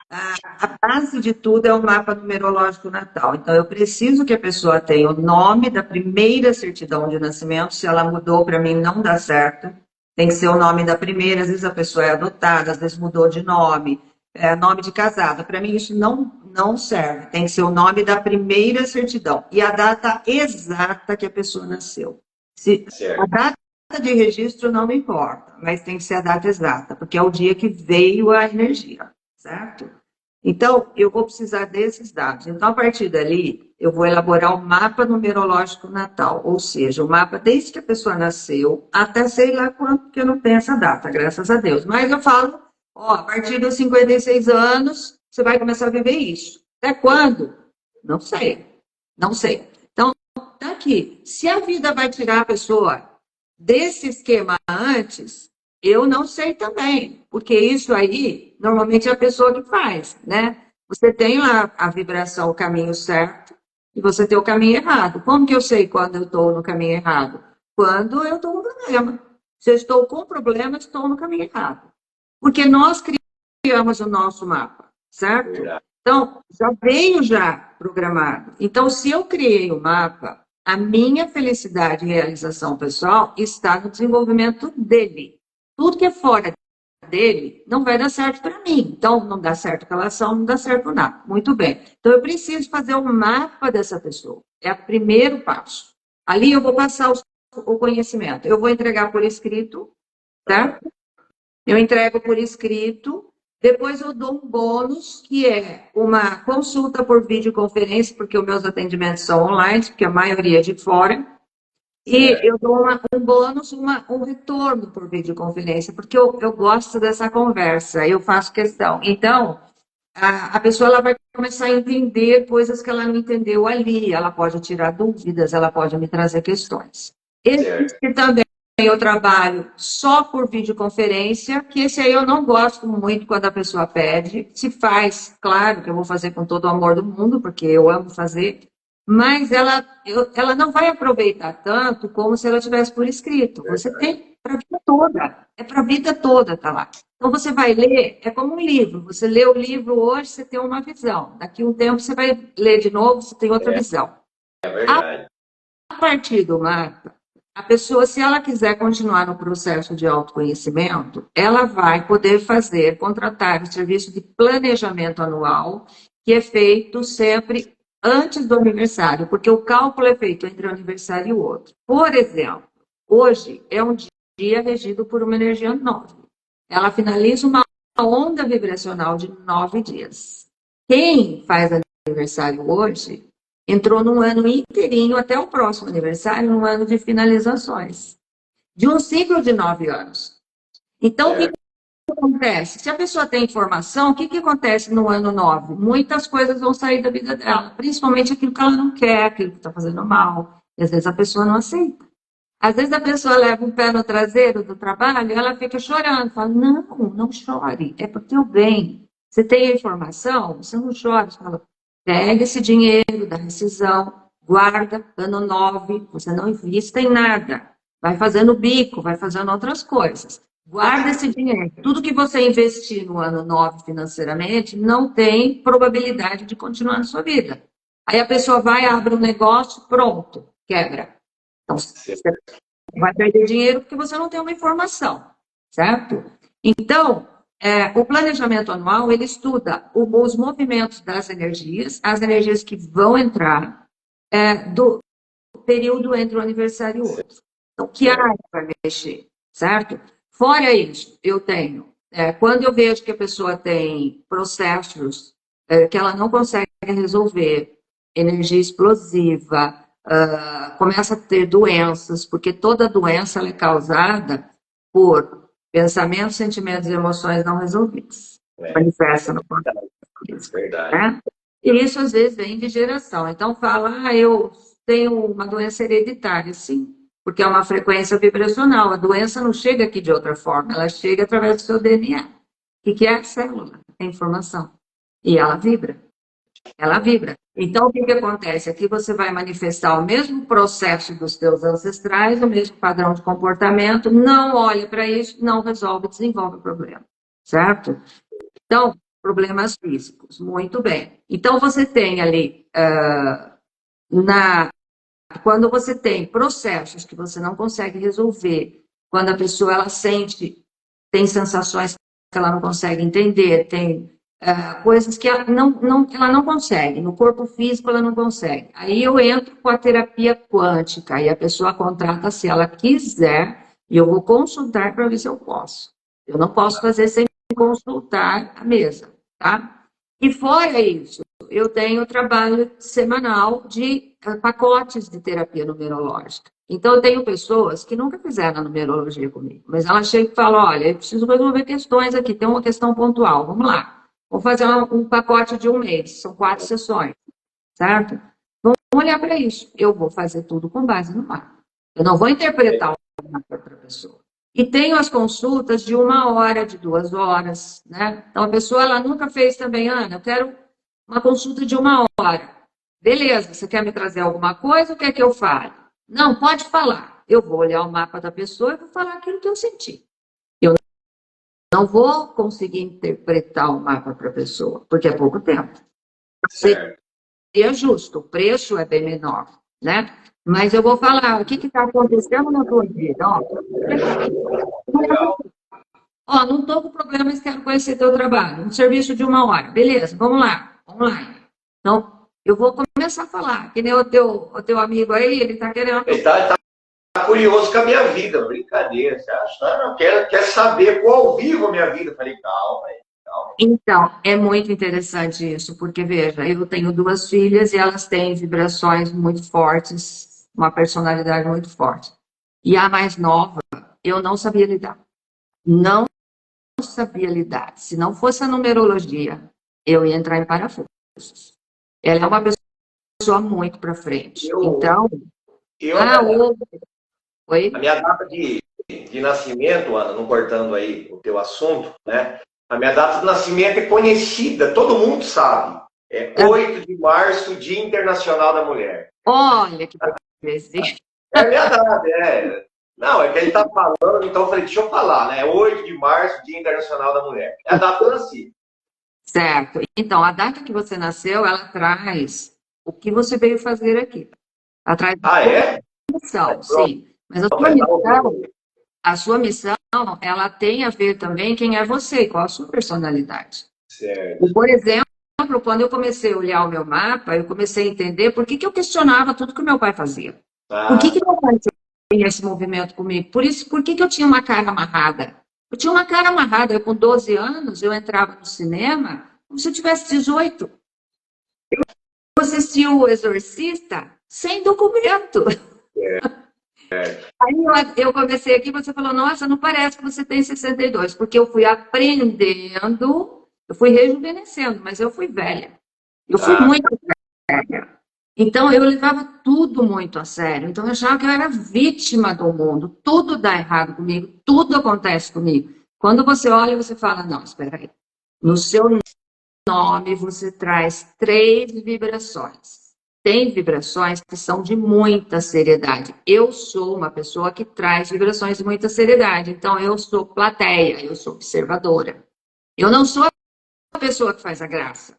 Speaker 2: A base de tudo é o mapa numerológico natal. Então, eu preciso que a pessoa tenha o nome da primeira certidão de nascimento. Se ela mudou, para mim, não dá certo. Tem que ser o nome da primeira. Às vezes a pessoa é adotada, às vezes mudou de nome, nome de casada. Para mim, isso não serve. Tem que ser o nome da primeira certidão e a data exata que a pessoa nasceu. A data de registro não me importa, mas tem que ser a data exata, porque é o dia que veio a energia, certo? Então, eu vou precisar desses dados. Então, a partir dali, eu vou elaborar o mapa numerológico natal, ou seja, o mapa desde que a pessoa nasceu até sei lá quando, porque eu não tenho essa data, graças a Deus. Mas eu falo, a partir dos 56 anos, você vai começar a viver isso. Até quando? Não sei. Não sei. Então, tá aqui. Se a vida vai tirar a pessoa desse esquema antes, eu não sei também, porque isso aí, normalmente é a pessoa que faz, né? Você tem lá a vibração, o caminho certo, e você tem o caminho errado. Como que eu sei quando eu estou no caminho errado? Quando eu estou com problema. Se eu estou com problema, estou no caminho errado. Porque nós criamos o nosso mapa, certo? Então, já veio já programado. Então, se eu criei o mapa, a minha felicidade e realização pessoal está no desenvolvimento dele. Tudo que é fora dele não vai dar certo para mim. Então, não dá certo a relação, não dá certo nada. Muito bem. Então, eu preciso fazer um mapa dessa pessoa. É o primeiro passo. Ali eu vou passar o conhecimento. Eu vou entregar por escrito, tá? Eu entrego por escrito. Depois eu dou um bônus, que é uma consulta por videoconferência, porque os meus atendimentos são online, porque a maioria é de fora. E eu dou um bônus, um retorno por videoconferência, porque eu gosto dessa conversa, eu faço questão. Então, a pessoa ela vai começar a entender coisas que ela não entendeu ali, ela pode tirar dúvidas, ela pode me trazer questões. Existe também eu trabalho só por videoconferência, que esse aí eu não gosto muito quando a pessoa pede. Se faz, claro que eu vou fazer com todo o amor do mundo, porque eu amo fazer, mas ela não vai aproveitar tanto como se ela tivesse por escrito. Você tem para a vida toda, é para a vida toda, tá lá. Então você vai ler, é como um livro. Você lê o livro hoje, você tem uma visão. Daqui a um tempo você vai ler de novo, você tem outra visão.
Speaker 1: É verdade.
Speaker 2: A partir do mapa, a pessoa, se ela quiser continuar no processo de autoconhecimento, ela vai poder contratar o serviço de planejamento anual, que é feito sempre antes do aniversário, porque o cálculo é feito entre um aniversário e o outro. Por exemplo, hoje é um dia regido por uma energia 9. Ela finaliza uma onda vibracional de 9 dias. Quem faz aniversário hoje entrou num ano inteirinho até o próximo aniversário, num ano de finalizações, de um ciclo de 9 anos. Então, o que acontece? Se a pessoa tem informação, o que acontece no ano 9? Muitas coisas vão sair da vida dela, principalmente aquilo que ela não quer, aquilo que está fazendo mal. E às vezes a pessoa não aceita. Às vezes a pessoa leva um pé no traseiro do trabalho e ela fica chorando, fala, não chore, é para o teu bem. Você tem a informação, você não chora, você fala, pega esse dinheiro da rescisão, guarda, ano 9, você não invista em nada. Vai fazendo bico, vai fazendo outras coisas. Guarda esse dinheiro. Tudo que você investir no ano 9 financeiramente não tem probabilidade de continuar na sua vida. Aí a pessoa vai, abre um negócio, pronto, quebra. Então, você vai perder dinheiro porque você não tem uma informação, certo? Então, o planejamento anual, ele estuda os movimentos das energias, as energias que vão entrar do período entre um aniversário e outro. Então, que área vai mexer, certo? Fora isso, eu tenho, quando eu vejo que a pessoa tem processos que ela não consegue resolver, energia explosiva, começa a ter doenças, porque toda doença ela é causada por pensamentos, sentimentos e emoções não resolvidos. Manifesta no corpo. Né? E isso às vezes vem de geração. Então fala, eu tenho uma doença hereditária, sim, porque é uma frequência vibracional. A doença não chega aqui de outra forma, ela chega através do seu DNA. O que é a célula? É informação. E ela vibra. Ela vibra. Então, o que acontece? Aqui você vai manifestar o mesmo processo dos teus ancestrais, o mesmo padrão de comportamento, não olha para isso, não resolve, desenvolve o problema. Certo? Então, problemas físicos. Muito bem. Então, você tem ali, quando você tem processos que você não consegue resolver, quando a pessoa ela sente, tem sensações que ela não consegue entender, tem coisas que ela não consegue, no corpo físico ela não consegue. Aí eu entro com a terapia quântica, e a pessoa contrata se ela quiser, e eu vou consultar para ver se eu posso. Eu não posso fazer sem consultar a mesa, tá? E fora isso, eu tenho trabalho semanal de pacotes de terapia numerológica. Então, eu tenho pessoas que nunca fizeram a numerologia comigo, mas elas chegam e falam, olha, eu preciso resolver questões aqui, tem uma questão pontual, vamos lá. Vou fazer um pacote de um mês, são 4 sessões, certo? Vamos olhar para isso. Eu vou fazer tudo com base no mapa. Eu não vou interpretar o mapa para a pessoa. E tenho as consultas de 1 hora, de 2 horas, né? Então, a pessoa, ela nunca fez também, Ana, eu quero uma consulta de 1 hora. Beleza, você quer me trazer alguma coisa ou quer que eu fale? Não, pode falar. Eu vou olhar o mapa da pessoa e vou falar aquilo que eu senti. Eu não vou conseguir interpretar o mapa para a pessoa, porque é pouco tempo. É justo, o preço é bem menor, né? Mas eu vou falar o que está acontecendo na tua vida. Ó, não estou com problema, mas quero conhecer teu trabalho. Um serviço de 1 hora. Beleza, vamos lá, online. Então, eu vou começar a falar. Que nem o teu amigo aí, ele está querendo...
Speaker 1: Ele está curioso com a minha vida, brincadeira. Você acha? Não, quer saber qual vivo a minha vida. Eu falei, calma.
Speaker 2: Então, é muito interessante isso, porque, veja, eu tenho 2 filhas e elas têm vibrações muito fortes, uma personalidade muito forte. E a mais nova, eu não sabia lidar. Não sabia lidar. Se não fosse a numerologia, eu ia entrar em parafusos. Ela é uma pessoa muito para frente. Então,
Speaker 1: eu, a
Speaker 2: oi?
Speaker 1: minha data de nascimento, Ana, não cortando aí o teu assunto, né? A minha data de nascimento é conhecida, todo mundo sabe. É 8 de março, Dia Internacional da Mulher.
Speaker 2: Olha que belezinha.
Speaker 1: É a minha data, é. Não, é que ele tá falando, então eu falei, deixa eu falar, né? 8 de março, Dia Internacional da Mulher. É a data que eu nasci.
Speaker 2: Certo. Então, a data que você nasceu, ela traz o que você veio fazer aqui. Ela traz
Speaker 1: Ah, é?
Speaker 2: missão,
Speaker 1: Pronto,
Speaker 2: sim. Mas
Speaker 1: tá
Speaker 2: a sua missão, ela tem a ver também quem é você, qual a sua personalidade.
Speaker 1: certo.
Speaker 2: E, por exemplo, quando eu comecei a olhar o meu mapa, eu comecei a entender por que eu questionava tudo que o meu pai fazia. Por
Speaker 1: Ah,
Speaker 2: que meu pai tinha esse movimento comigo? Por que eu tinha uma cara amarrada? Eu tinha uma cara amarrada. Eu, com 12 anos, eu entrava no cinema como se eu tivesse 18. Eu assistia o Exorcista sem documento. Aí eu comecei aqui, você falou, nossa, não parece que você tem 62, porque eu fui aprendendo, eu fui rejuvenescendo, mas eu fui velha. Eu fui
Speaker 1: ah,
Speaker 2: muito velha. Então, eu levava tudo muito a sério. Então, eu achava que eu era vítima do mundo. Tudo dá errado comigo, tudo acontece comigo. Quando você olha, você fala, não, espera aí. No seu nome, você traz 3 vibrações. Tem vibrações que são de muita seriedade. Eu sou uma pessoa que traz vibrações de muita seriedade. Então, eu sou plateia, eu sou observadora. Eu não sou a pessoa que faz a graça.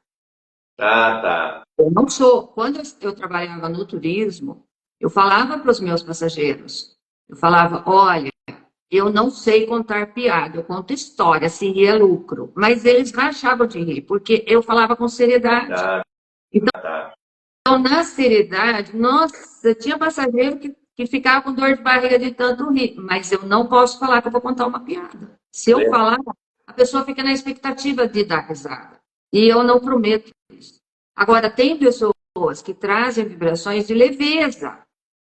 Speaker 1: tá.
Speaker 2: Eu não sou. Quando eu trabalhava no turismo, eu falava para os meus passageiros, eu falava, olha, eu não sei contar piada, eu conto história, se rir é lucro. Mas eles rachavam de rir, porque eu falava com seriedade.
Speaker 1: Tá,
Speaker 2: Então,
Speaker 1: tá.
Speaker 2: na seriedade, nossa, tinha passageiro que ficava com dor de barriga de tanto rir. Mas eu não posso falar que eu vou contar uma piada. Se eu
Speaker 1: Legal.
Speaker 2: falar, a pessoa fica na expectativa de dar risada. E eu não prometo isso. Agora, tem pessoas que trazem vibrações de leveza.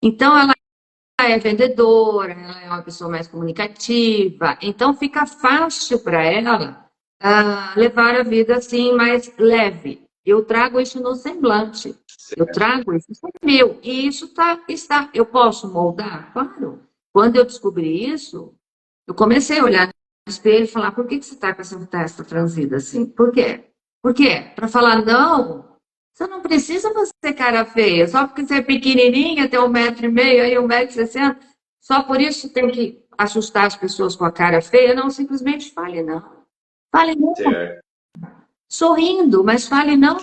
Speaker 2: Então, ela é vendedora, ela é uma pessoa mais comunicativa, então fica fácil para ela levar a vida assim mais leve. Eu trago isso no semblante, eu trago isso, isso é meu, e isso está. Eu posso moldar? Claro. Quando eu descobri isso, eu comecei a olhar no espelho e falar, por que você está com essa testa franzida assim? Por quê? Por quê? Para falar, não, você não precisa fazer cara feia, só porque você é pequenininha, tem 1,5 m, aí 1,60 m, só por isso tem que assustar as pessoas com a cara feia. Não, simplesmente fale não. Fale não,
Speaker 1: Certo.
Speaker 2: sorrindo, mas fale não,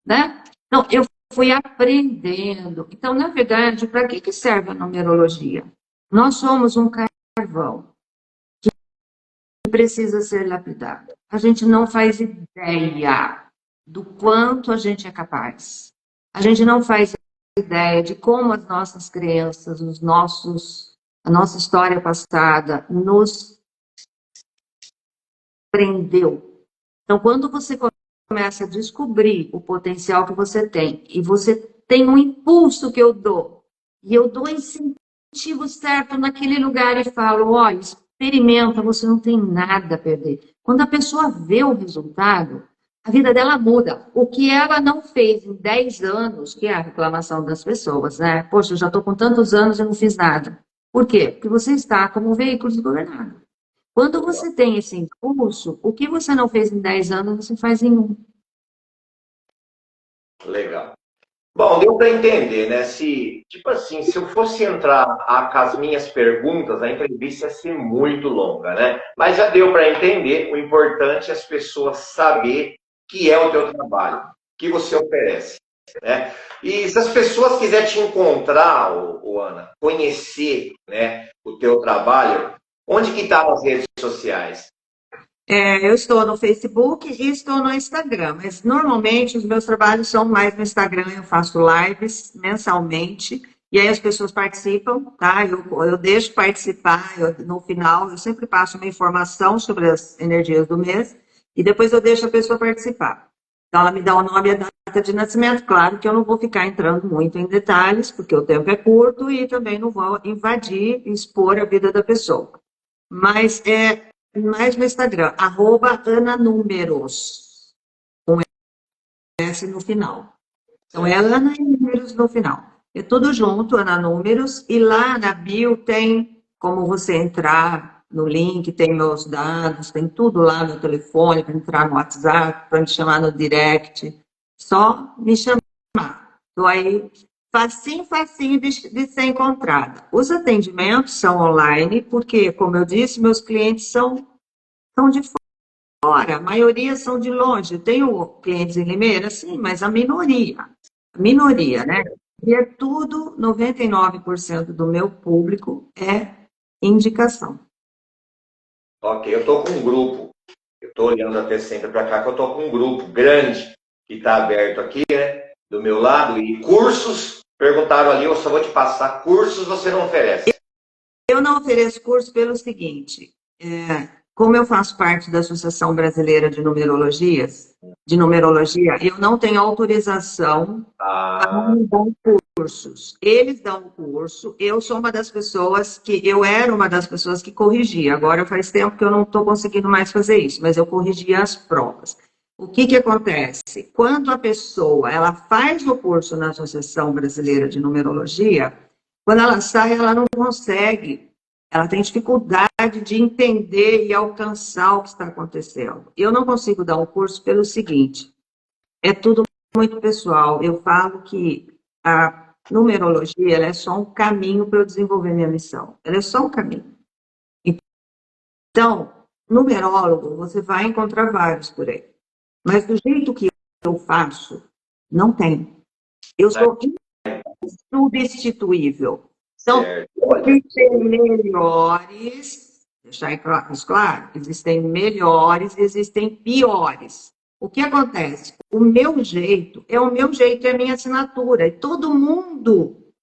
Speaker 2: né? Então, eu fui aprendendo. Então, na verdade, para que serve a numerologia? Nós somos um carvão que precisa ser lapidado. A gente não faz ideia do quanto a gente é capaz. A gente não faz ideia de como as nossas crenças, a nossa história passada nos prendeu. Então, quando você começa a descobrir o potencial que você tem, e você tem um impulso que eu dou, e eu dou incentivo certo naquele lugar e falo, olha, experimenta, você não tem nada a perder. Quando a pessoa vê o resultado, a vida dela muda. O que ela não fez em 10 anos, que é a reclamação das pessoas, né? Poxa, eu já estou com tantos anos e não fiz nada. Por quê? Porque você está como um veículo desgovernado. Quando você tem esse impulso, o que você não fez em 10 anos, você faz em 1.
Speaker 1: Legal. Bom, deu para entender, né? Se, tipo assim, se eu fosse entrar com as minhas perguntas, a entrevista ia ser muito longa, né? Mas já deu para entender. O importante é as pessoas saber que é o teu trabalho, que você oferece, né? E se as pessoas quiserem te encontrar, Ana, conhecer, né, o teu trabalho, onde que tá as redes sociais?
Speaker 2: Eu estou no Facebook e estou no Instagram, mas normalmente os meus trabalhos são mais no Instagram, eu faço lives mensalmente, e aí as pessoas participam, tá? Eu deixo participar, no final eu sempre passo uma informação sobre as energias do mês, e depois eu deixo a pessoa participar. Então ela me dá o nome e a data de nascimento, claro que eu não vou ficar entrando muito em detalhes, porque o tempo é curto e também não vou invadir e expor a vida da pessoa. Mas mais no Instagram, @AnaNúmeros. S no final. Então, é Ana e números no final. É tudo junto, Ana Números, e lá na bio tem como você entrar no link, tem meus dados, tem tudo lá, meu telefone, para entrar no WhatsApp, para me chamar no direct. Só me chamar. Estou aí, facinho, facinho de ser encontrada. Os atendimentos são online, porque, como eu disse, meus clientes são de fora, a maioria são de longe. Eu tenho clientes em Limeira, sim, mas a minoria, né? E é tudo, 99% do meu público é indicação.
Speaker 1: Ok, eu estou com um grupo, eu estou olhando até sempre para cá, que eu estou com um grupo grande que está aberto aqui, né, do meu lado, e cursos, perguntaram ali, eu só vou te passar, cursos você não oferece?
Speaker 2: Eu não ofereço curso pelo seguinte, como eu faço parte da Associação Brasileira de Numerologia, eu não tenho autorização para dar cursos. Eles dão o curso, eu sou uma das pessoas eu era uma das pessoas que corrigia, agora faz tempo que eu não estou conseguindo mais fazer isso, mas eu corrigia as provas. O que acontece? Quando a pessoa ela faz o curso na Associação Brasileira de Numerologia, quando ela sai, ela não consegue, ela tem dificuldade de entender e alcançar o que está acontecendo. Eu não consigo dar um curso pelo seguinte, é tudo muito pessoal. Eu falo que a numerologia ela é só um caminho para eu desenvolver minha missão. Ela é só um caminho. Então, numerólogo, você vai encontrar vários por aí. Mas do jeito que eu faço, não tem. Eu sou insubstituível. Então, existem melhores, deixar isso claro, existem melhores, existem piores. O que acontece? O meu jeito é o meu jeito, é a minha assinatura. E todo mundo,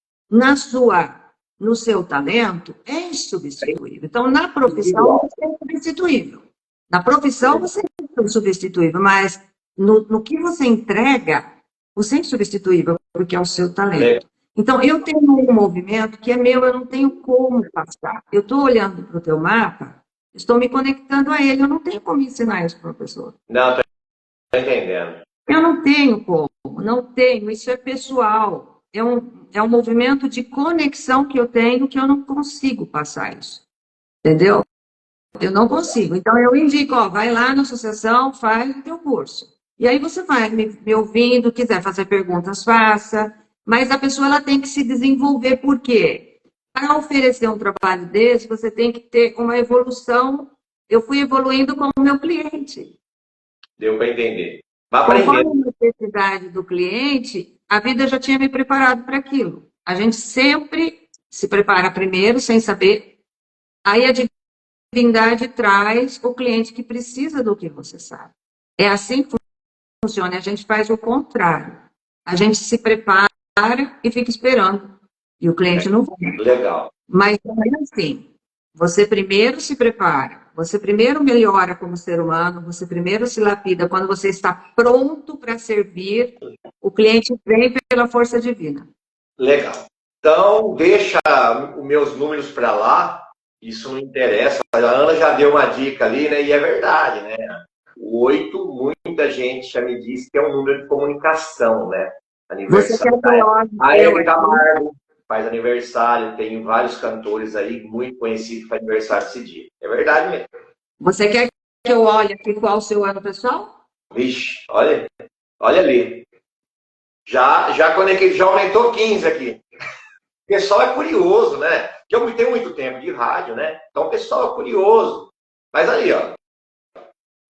Speaker 2: no seu talento, é insubstituível. Então, na profissão, você é insubstituível. Na profissão, você é insubstituível, mas no que você entrega, você é insubstituível, porque é o seu talento. Então, eu tenho um movimento que é meu, eu não tenho como passar. Eu estou olhando para o teu mapa, estou me conectando a ele, eu não tenho como ensinar isso para uma pessoa.
Speaker 1: Não, estou entendendo.
Speaker 2: Eu não tenho como, não tenho, isso é pessoal. É um movimento de conexão que eu tenho que eu não consigo passar isso. Entendeu? Eu não consigo. Então, eu indico, vai lá na associação, faz o teu curso. E aí você vai me ouvindo, quiser fazer perguntas, faça. Mas a pessoa ela tem que se desenvolver, por quê? Para oferecer um trabalho desse, você tem que ter uma evolução. Eu fui evoluindo com o meu cliente.
Speaker 1: Deu para entender. Vai aprender.
Speaker 2: Conforme a necessidade do cliente, a vida já tinha me preparado para aquilo. A gente sempre se prepara primeiro, sem saber. Aí a divindade traz o cliente que precisa do que você sabe. É assim que funciona. A gente faz o contrário. A gente se prepara e fica esperando. E o cliente não vem.
Speaker 1: Legal.
Speaker 2: Mas não é assim. Você primeiro se prepara, você primeiro melhora como ser humano, você primeiro se lapida. Quando você está pronto para servir, o cliente vem pela força divina.
Speaker 1: Legal. Então, deixa os meus números para lá, isso não interessa. A Ana já deu uma dica ali, né? E é verdade, né? O 8, muita gente já me disse que é um número de comunicação, né? Aniversário. A Hebe Camargo faz aniversário, tem vários cantores aí muito conhecidos que fazem aniversário esse dia. É verdade mesmo.
Speaker 2: Você quer que eu olhe aqui qual é o seu ano pessoal?
Speaker 1: Vixe, olha ali. Já conectei, já aumentou 15 aqui. O pessoal é curioso, né? Porque eu tenho muito tempo de rádio, né? Então o pessoal é curioso. Mas aí, ó.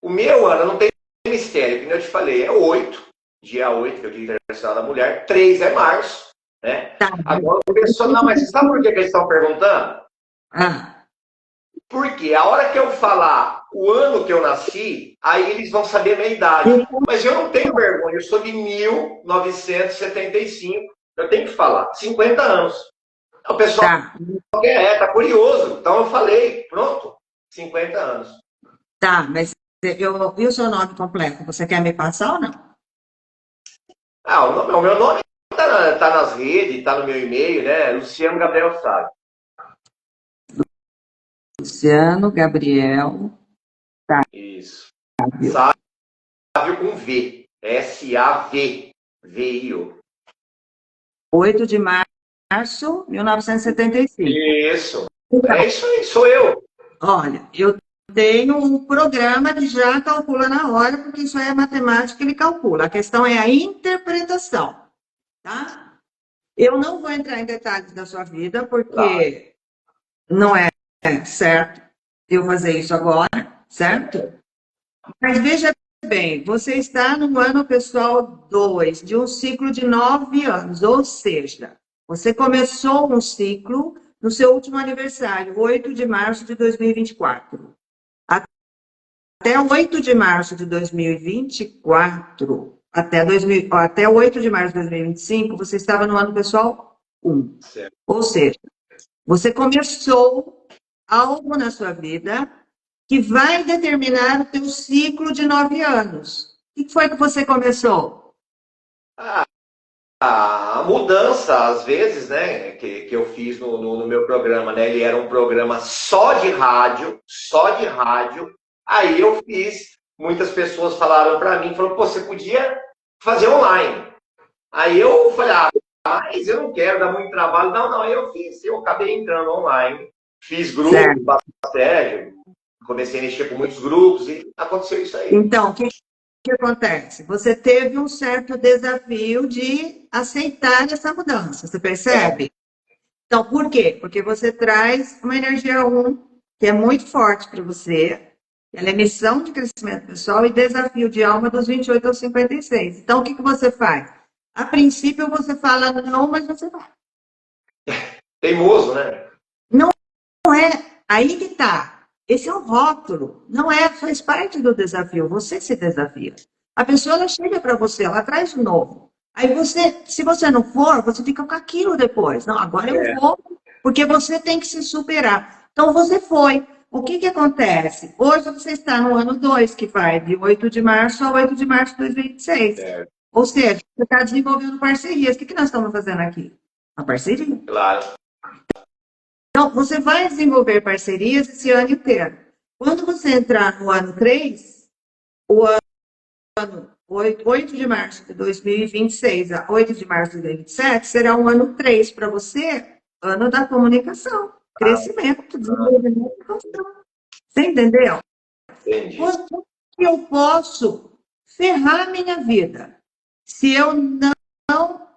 Speaker 1: O meu ano não tem mistério, como eu te falei, é 8. Dia 8, que é o Dia Internacional da Mulher. 3 é março, né?
Speaker 2: Tá.
Speaker 1: Agora o pessoal, não, mas você sabe por que eles estão perguntando? Porque a hora que eu falar o ano que eu nasci, aí eles vão saber a minha idade. Mas eu não tenho vergonha, eu sou de 1975. Eu tenho que falar, 50 anos. O pessoal tá curioso. Então eu falei, pronto, 50 anos.
Speaker 2: Tá, mas e o seu nome completo? Você quer me passar ou não?
Speaker 1: O meu nome tá nas redes, tá no meu e-mail, né? Luciano Gabriel Sábio.
Speaker 2: Luciano Gabriel.
Speaker 1: Isso. Sábio com V. S-A-V. V-I-O.
Speaker 2: 8 de março de 1975.
Speaker 1: Isso.
Speaker 2: Então,
Speaker 1: É isso aí, sou eu.
Speaker 2: olha, eu tenho um programa que já calcula na hora, porque isso aí é matemática, ele calcula. A questão é a interpretação, tá? Eu não vou entrar em detalhes da sua vida,
Speaker 1: Claro.
Speaker 2: porque não é certo eu fazer isso agora, certo? Mas veja bem, você está no ano pessoal 2 de um ciclo de 9 anos, ou seja, você começou um ciclo no seu último aniversário, 8 de março de 2024. Até 8 de março de 2024, até 8 de março de 2025, você estava no ano pessoal 1.
Speaker 1: Certo.
Speaker 2: Ou seja, você começou algo na sua vida que vai determinar o teu ciclo de 9 anos. O que foi que você começou?
Speaker 1: A mudança, às vezes, né, que eu fiz no meu programa, né, ele era um programa só de rádio, aí eu fiz, muitas pessoas falaram para mim, falaram, pô, você podia fazer online. Aí eu falei, mas eu não quero dar muito trabalho. Não, eu acabei entrando online, fiz grupos, bastante, comecei a mexer com muitos grupos e aconteceu isso aí.
Speaker 2: Então, o que acontece? Você teve um certo desafio de aceitar essa mudança, você percebe? Então, por quê? Porque você traz uma energia 1, que é muito forte para você, ela é missão de crescimento pessoal e desafio de alma dos 28 aos 56. Então, o que você faz? A princípio, você fala não, mas você vai.
Speaker 1: Teimoso, né?
Speaker 2: Não é. Aí que tá. Esse é um rótulo. Não é, faz parte do desafio. Você se desafia. A pessoa, ela chega para você, ela traz o novo. Aí você, se você não for, você fica com aquilo depois. Não, agora eu vou, porque você tem que se superar. Então, você foi. O que acontece? Hoje você está no ano 2, que vai de 8 de março a 8 de março de 2026. Ou seja, você está desenvolvendo parcerias. O que nós estamos fazendo aqui? Uma parceria.
Speaker 1: Claro.
Speaker 2: Então, você vai desenvolver parcerias esse ano inteiro. Quando você entrar no ano 3, o ano 8 de março de 2026 a 8 de março de 2027, será um ano 3 para você, ano da comunicação, crescimento, desenvolvimento e construção. Você entendeu?
Speaker 1: Entendi.
Speaker 2: Quanto que eu posso ferrar minha vida se eu não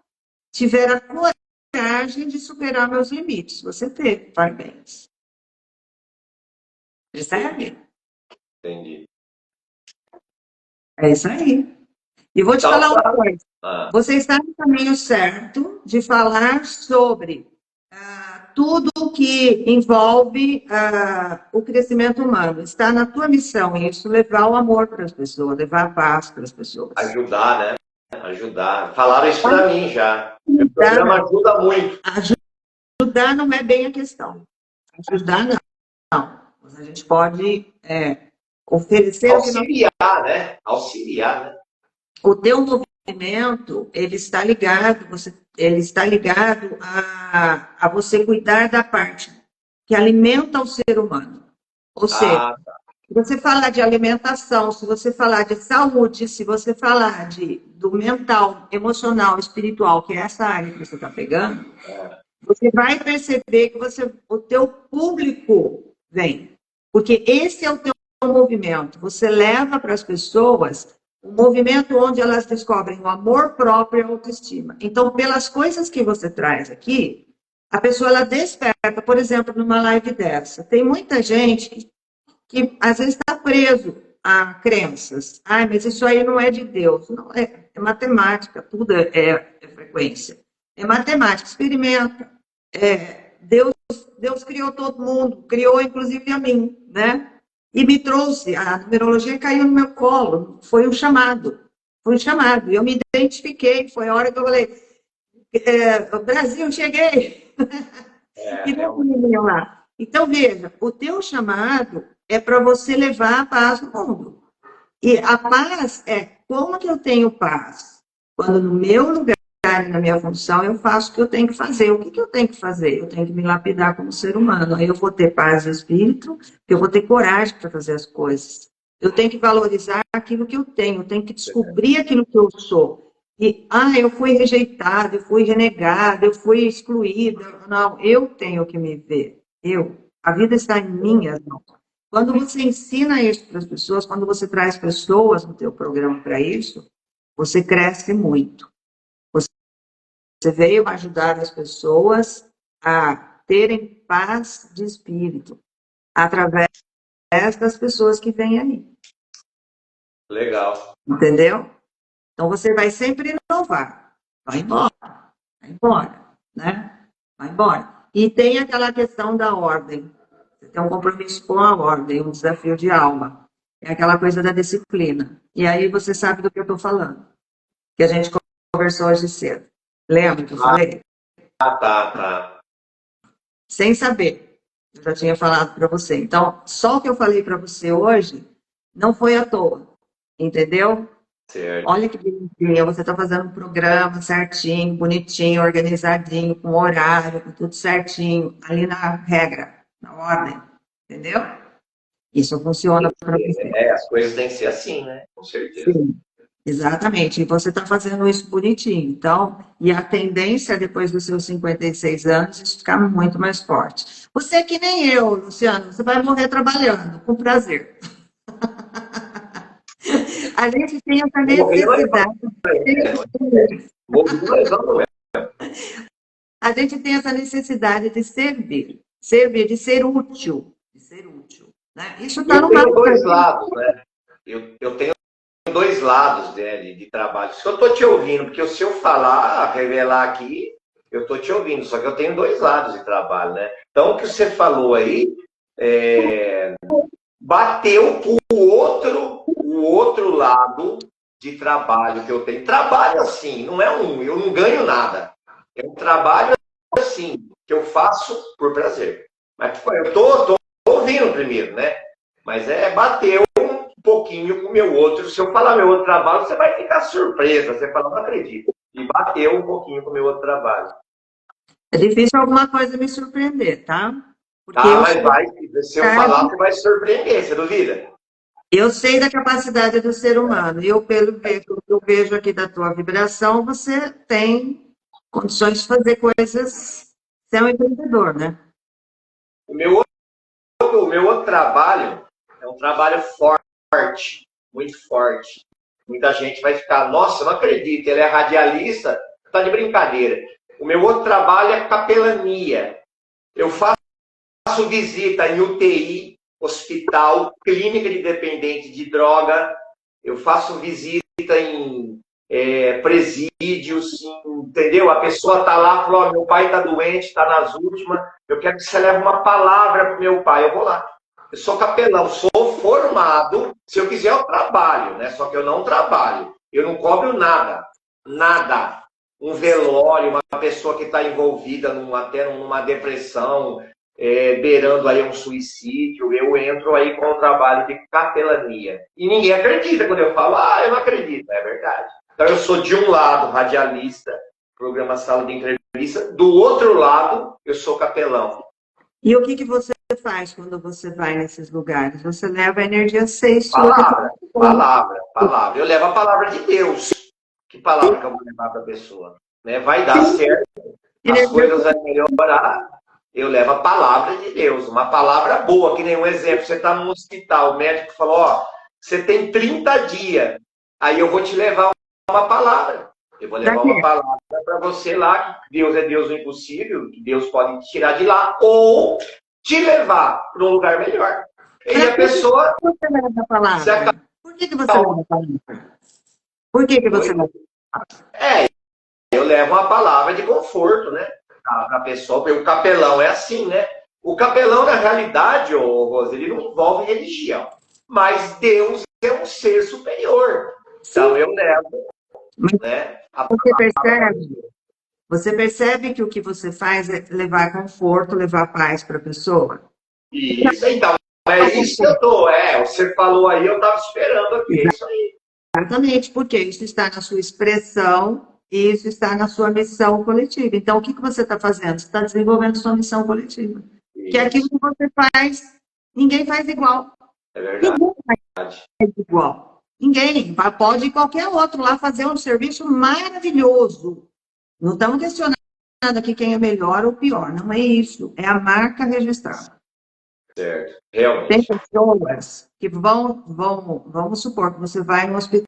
Speaker 2: tiver a coragem de superar meus limites? Você teve, parabéns. Percebe?
Speaker 1: Entendi.
Speaker 2: É isso aí. E vou te falar uma coisa. Você está no caminho certo de falar sobre tudo que envolve o crescimento humano. Está na tua missão isso, levar o amor para as pessoas, levar a paz para as pessoas.
Speaker 1: Ajudar, né? Ajudar. Falaram isso para mim já. O programa ajuda muito.
Speaker 2: Ajudar não é bem a questão. Ajudar não. A gente pode oferecer...
Speaker 1: Auxiliar, né? Auxiliar, né?
Speaker 2: O teu movimento, ele está ligado a você cuidar da parte que alimenta o ser humano. Ou seja, se você falar de alimentação, se você falar de saúde, se você falar do mental, emocional, espiritual, que é essa área que você está pegando, você vai perceber que o teu público vem. Porque esse é o teu movimento. Você leva para as pessoas um movimento onde elas descobrem o amor próprio e a autoestima. Então, pelas coisas que você traz aqui, a pessoa ela desperta, por exemplo, numa live dessa. Tem muita gente que às vezes está preso a crenças. Mas isso aí não é de Deus. Não, é matemática, tudo é frequência. É matemática, experimenta. Deus criou todo mundo, criou inclusive a mim, né? E me trouxe, a numerologia caiu no meu colo, foi um chamado. E eu me identifiquei, foi a hora que eu falei, Brasil, cheguei! E não fui lá. Então, veja, o teu chamado é para você levar a paz no mundo. E a paz como que eu tenho paz? Quando no meu lugar, na minha função, eu faço o que eu tenho que fazer. O que eu tenho que fazer? Eu tenho que me lapidar como ser humano. Aí eu vou ter paz de espírito, eu vou ter coragem para fazer as coisas. Eu tenho que valorizar aquilo que eu tenho, eu tenho que descobrir aquilo que eu sou. E, eu fui rejeitado, eu fui renegado, eu fui excluída. Não, eu tenho que me ver. A vida está em minhas mãos. Quando você ensina isso para as pessoas, quando você traz pessoas no teu programa para isso, você cresce muito. Você veio ajudar as pessoas a terem paz de espírito através das pessoas que vêm aí.
Speaker 1: Legal.
Speaker 2: Entendeu? Então você vai sempre inovar. Vai embora, né? Vai embora. E tem aquela questão da ordem. Você tem um compromisso com a ordem, um desafio de alma. É aquela coisa da disciplina. E aí você sabe do que eu estou falando. Que a gente conversou hoje cedo. Lembra que eu falei?
Speaker 1: Tá.
Speaker 2: Sem saber. Eu já tinha falado para você. Então, só o que eu falei para você hoje não foi à toa. Entendeu?
Speaker 1: Certo.
Speaker 2: Olha que bonitinho, você está fazendo um programa certinho, bonitinho, organizadinho, com horário, com tudo certinho, ali na regra, na ordem, entendeu? Isso funciona para você.
Speaker 1: As coisas têm que ser assim, né? Com certeza.
Speaker 2: Sim, exatamente, e você está fazendo isso bonitinho. Então, e a tendência, depois dos seus 56 anos, isso ficar muito mais forte. Você é que nem eu, Luciano, você vai morrer trabalhando, com prazer. A gente tem essa necessidade. A gente tem essa necessidade de servir, de ser útil, né? Isso está no
Speaker 1: tenho dois lados, né? Eu tenho dois lados, né, de trabalho. Se eu estou te ouvindo, porque se eu falar, revelar aqui, eu estou te ouvindo, só que eu tenho dois lados de trabalho, né? Então, o que você falou aí, bateu o outro lado de trabalho que eu tenho. Trabalho assim, não é eu não ganho nada. É um trabalho assim, que eu faço por prazer. Mas eu tô ouvindo primeiro, né? Mas bateu um pouquinho com o meu outro. Se eu falar meu outro trabalho, você vai ficar surpresa. Você fala, não acredito. E bateu um pouquinho com o meu outro trabalho.
Speaker 2: É difícil alguma coisa me surpreender, tá?
Speaker 1: Porque mas vai, se eu falar, você vai surpreender, você duvida?
Speaker 2: Eu sei da capacidade do ser humano. E pelo que eu vejo aqui da tua vibração, você tem condições de fazer coisas. Você é um empreendedor, né?
Speaker 1: O meu outro trabalho é um trabalho forte, muito forte. Muita gente vai ficar, nossa, não acredito, ele é radialista, tá de brincadeira. O meu outro trabalho é capelania. Eu faço visita em UTI, hospital, clínica de dependente de droga. Eu faço visita em presídios, entendeu? A pessoa está lá, falou, meu pai está doente, está nas últimas, eu quero que você leve uma palavra para o meu pai. Eu vou lá. Eu sou capelão, sou formado. Se eu quiser, eu trabalho, né? Só que eu não trabalho. Eu não cobro nada. Nada. Um velório, uma pessoa que está envolvida até numa depressão, beirando aí um suicídio, eu entro aí com o trabalho de capelania. E ninguém acredita quando eu falo, eu não acredito. É verdade. Então eu sou de um lado radialista, programa Sala de Entrevista, do outro lado eu sou capelão.
Speaker 2: E o que você faz quando você vai nesses lugares? Você leva a energia 6
Speaker 1: palavra. Eu levo a palavra de Deus. Que palavra que eu vou levar para a pessoa? Né? Vai dar certo, as coisas vão melhorar. Eu levo a palavra de Deus, uma palavra boa, que nem um exemplo. Você está no hospital, o médico falou, você tem 30 dias. Aí eu vou te levar uma palavra. Eu vou levar uma palavra para você lá, que Deus é Deus do impossível, que Deus pode te tirar de lá, ou te levar para um lugar melhor. E a pessoa...
Speaker 2: Por que você leva a palavra? Por que você leva a palavra? Por que você leva a palavra?
Speaker 1: Eu levo uma palavra de conforto, né? Para a pessoa, porque o capelão é assim, né? O capelão, na realidade, Rose, ele não envolve religião. Mas Deus é um ser superior. Então eu levo, né?
Speaker 2: Você percebe que o que você faz é levar conforto, levar paz para a pessoa?
Speaker 1: Isso, então. É isso que eu dou. Você falou aí, eu estava esperando aqui. É isso aí.
Speaker 2: Exatamente, porque isso está na sua expressão e isso está na sua missão coletiva. Então, o que você está fazendo? Você está desenvolvendo sua missão coletiva. Isso. Que é aquilo que você faz, ninguém faz igual.
Speaker 1: É verdade.
Speaker 2: Ninguém faz é igual. Ninguém. Pode ir qualquer outro lá fazer um serviço maravilhoso. Não estamos questionando aqui quem é melhor ou pior. Não é isso. É a marca registrada.
Speaker 1: Certo,
Speaker 2: Tem
Speaker 1: realmente.
Speaker 2: pessoas que vamos supor que você vai no hospital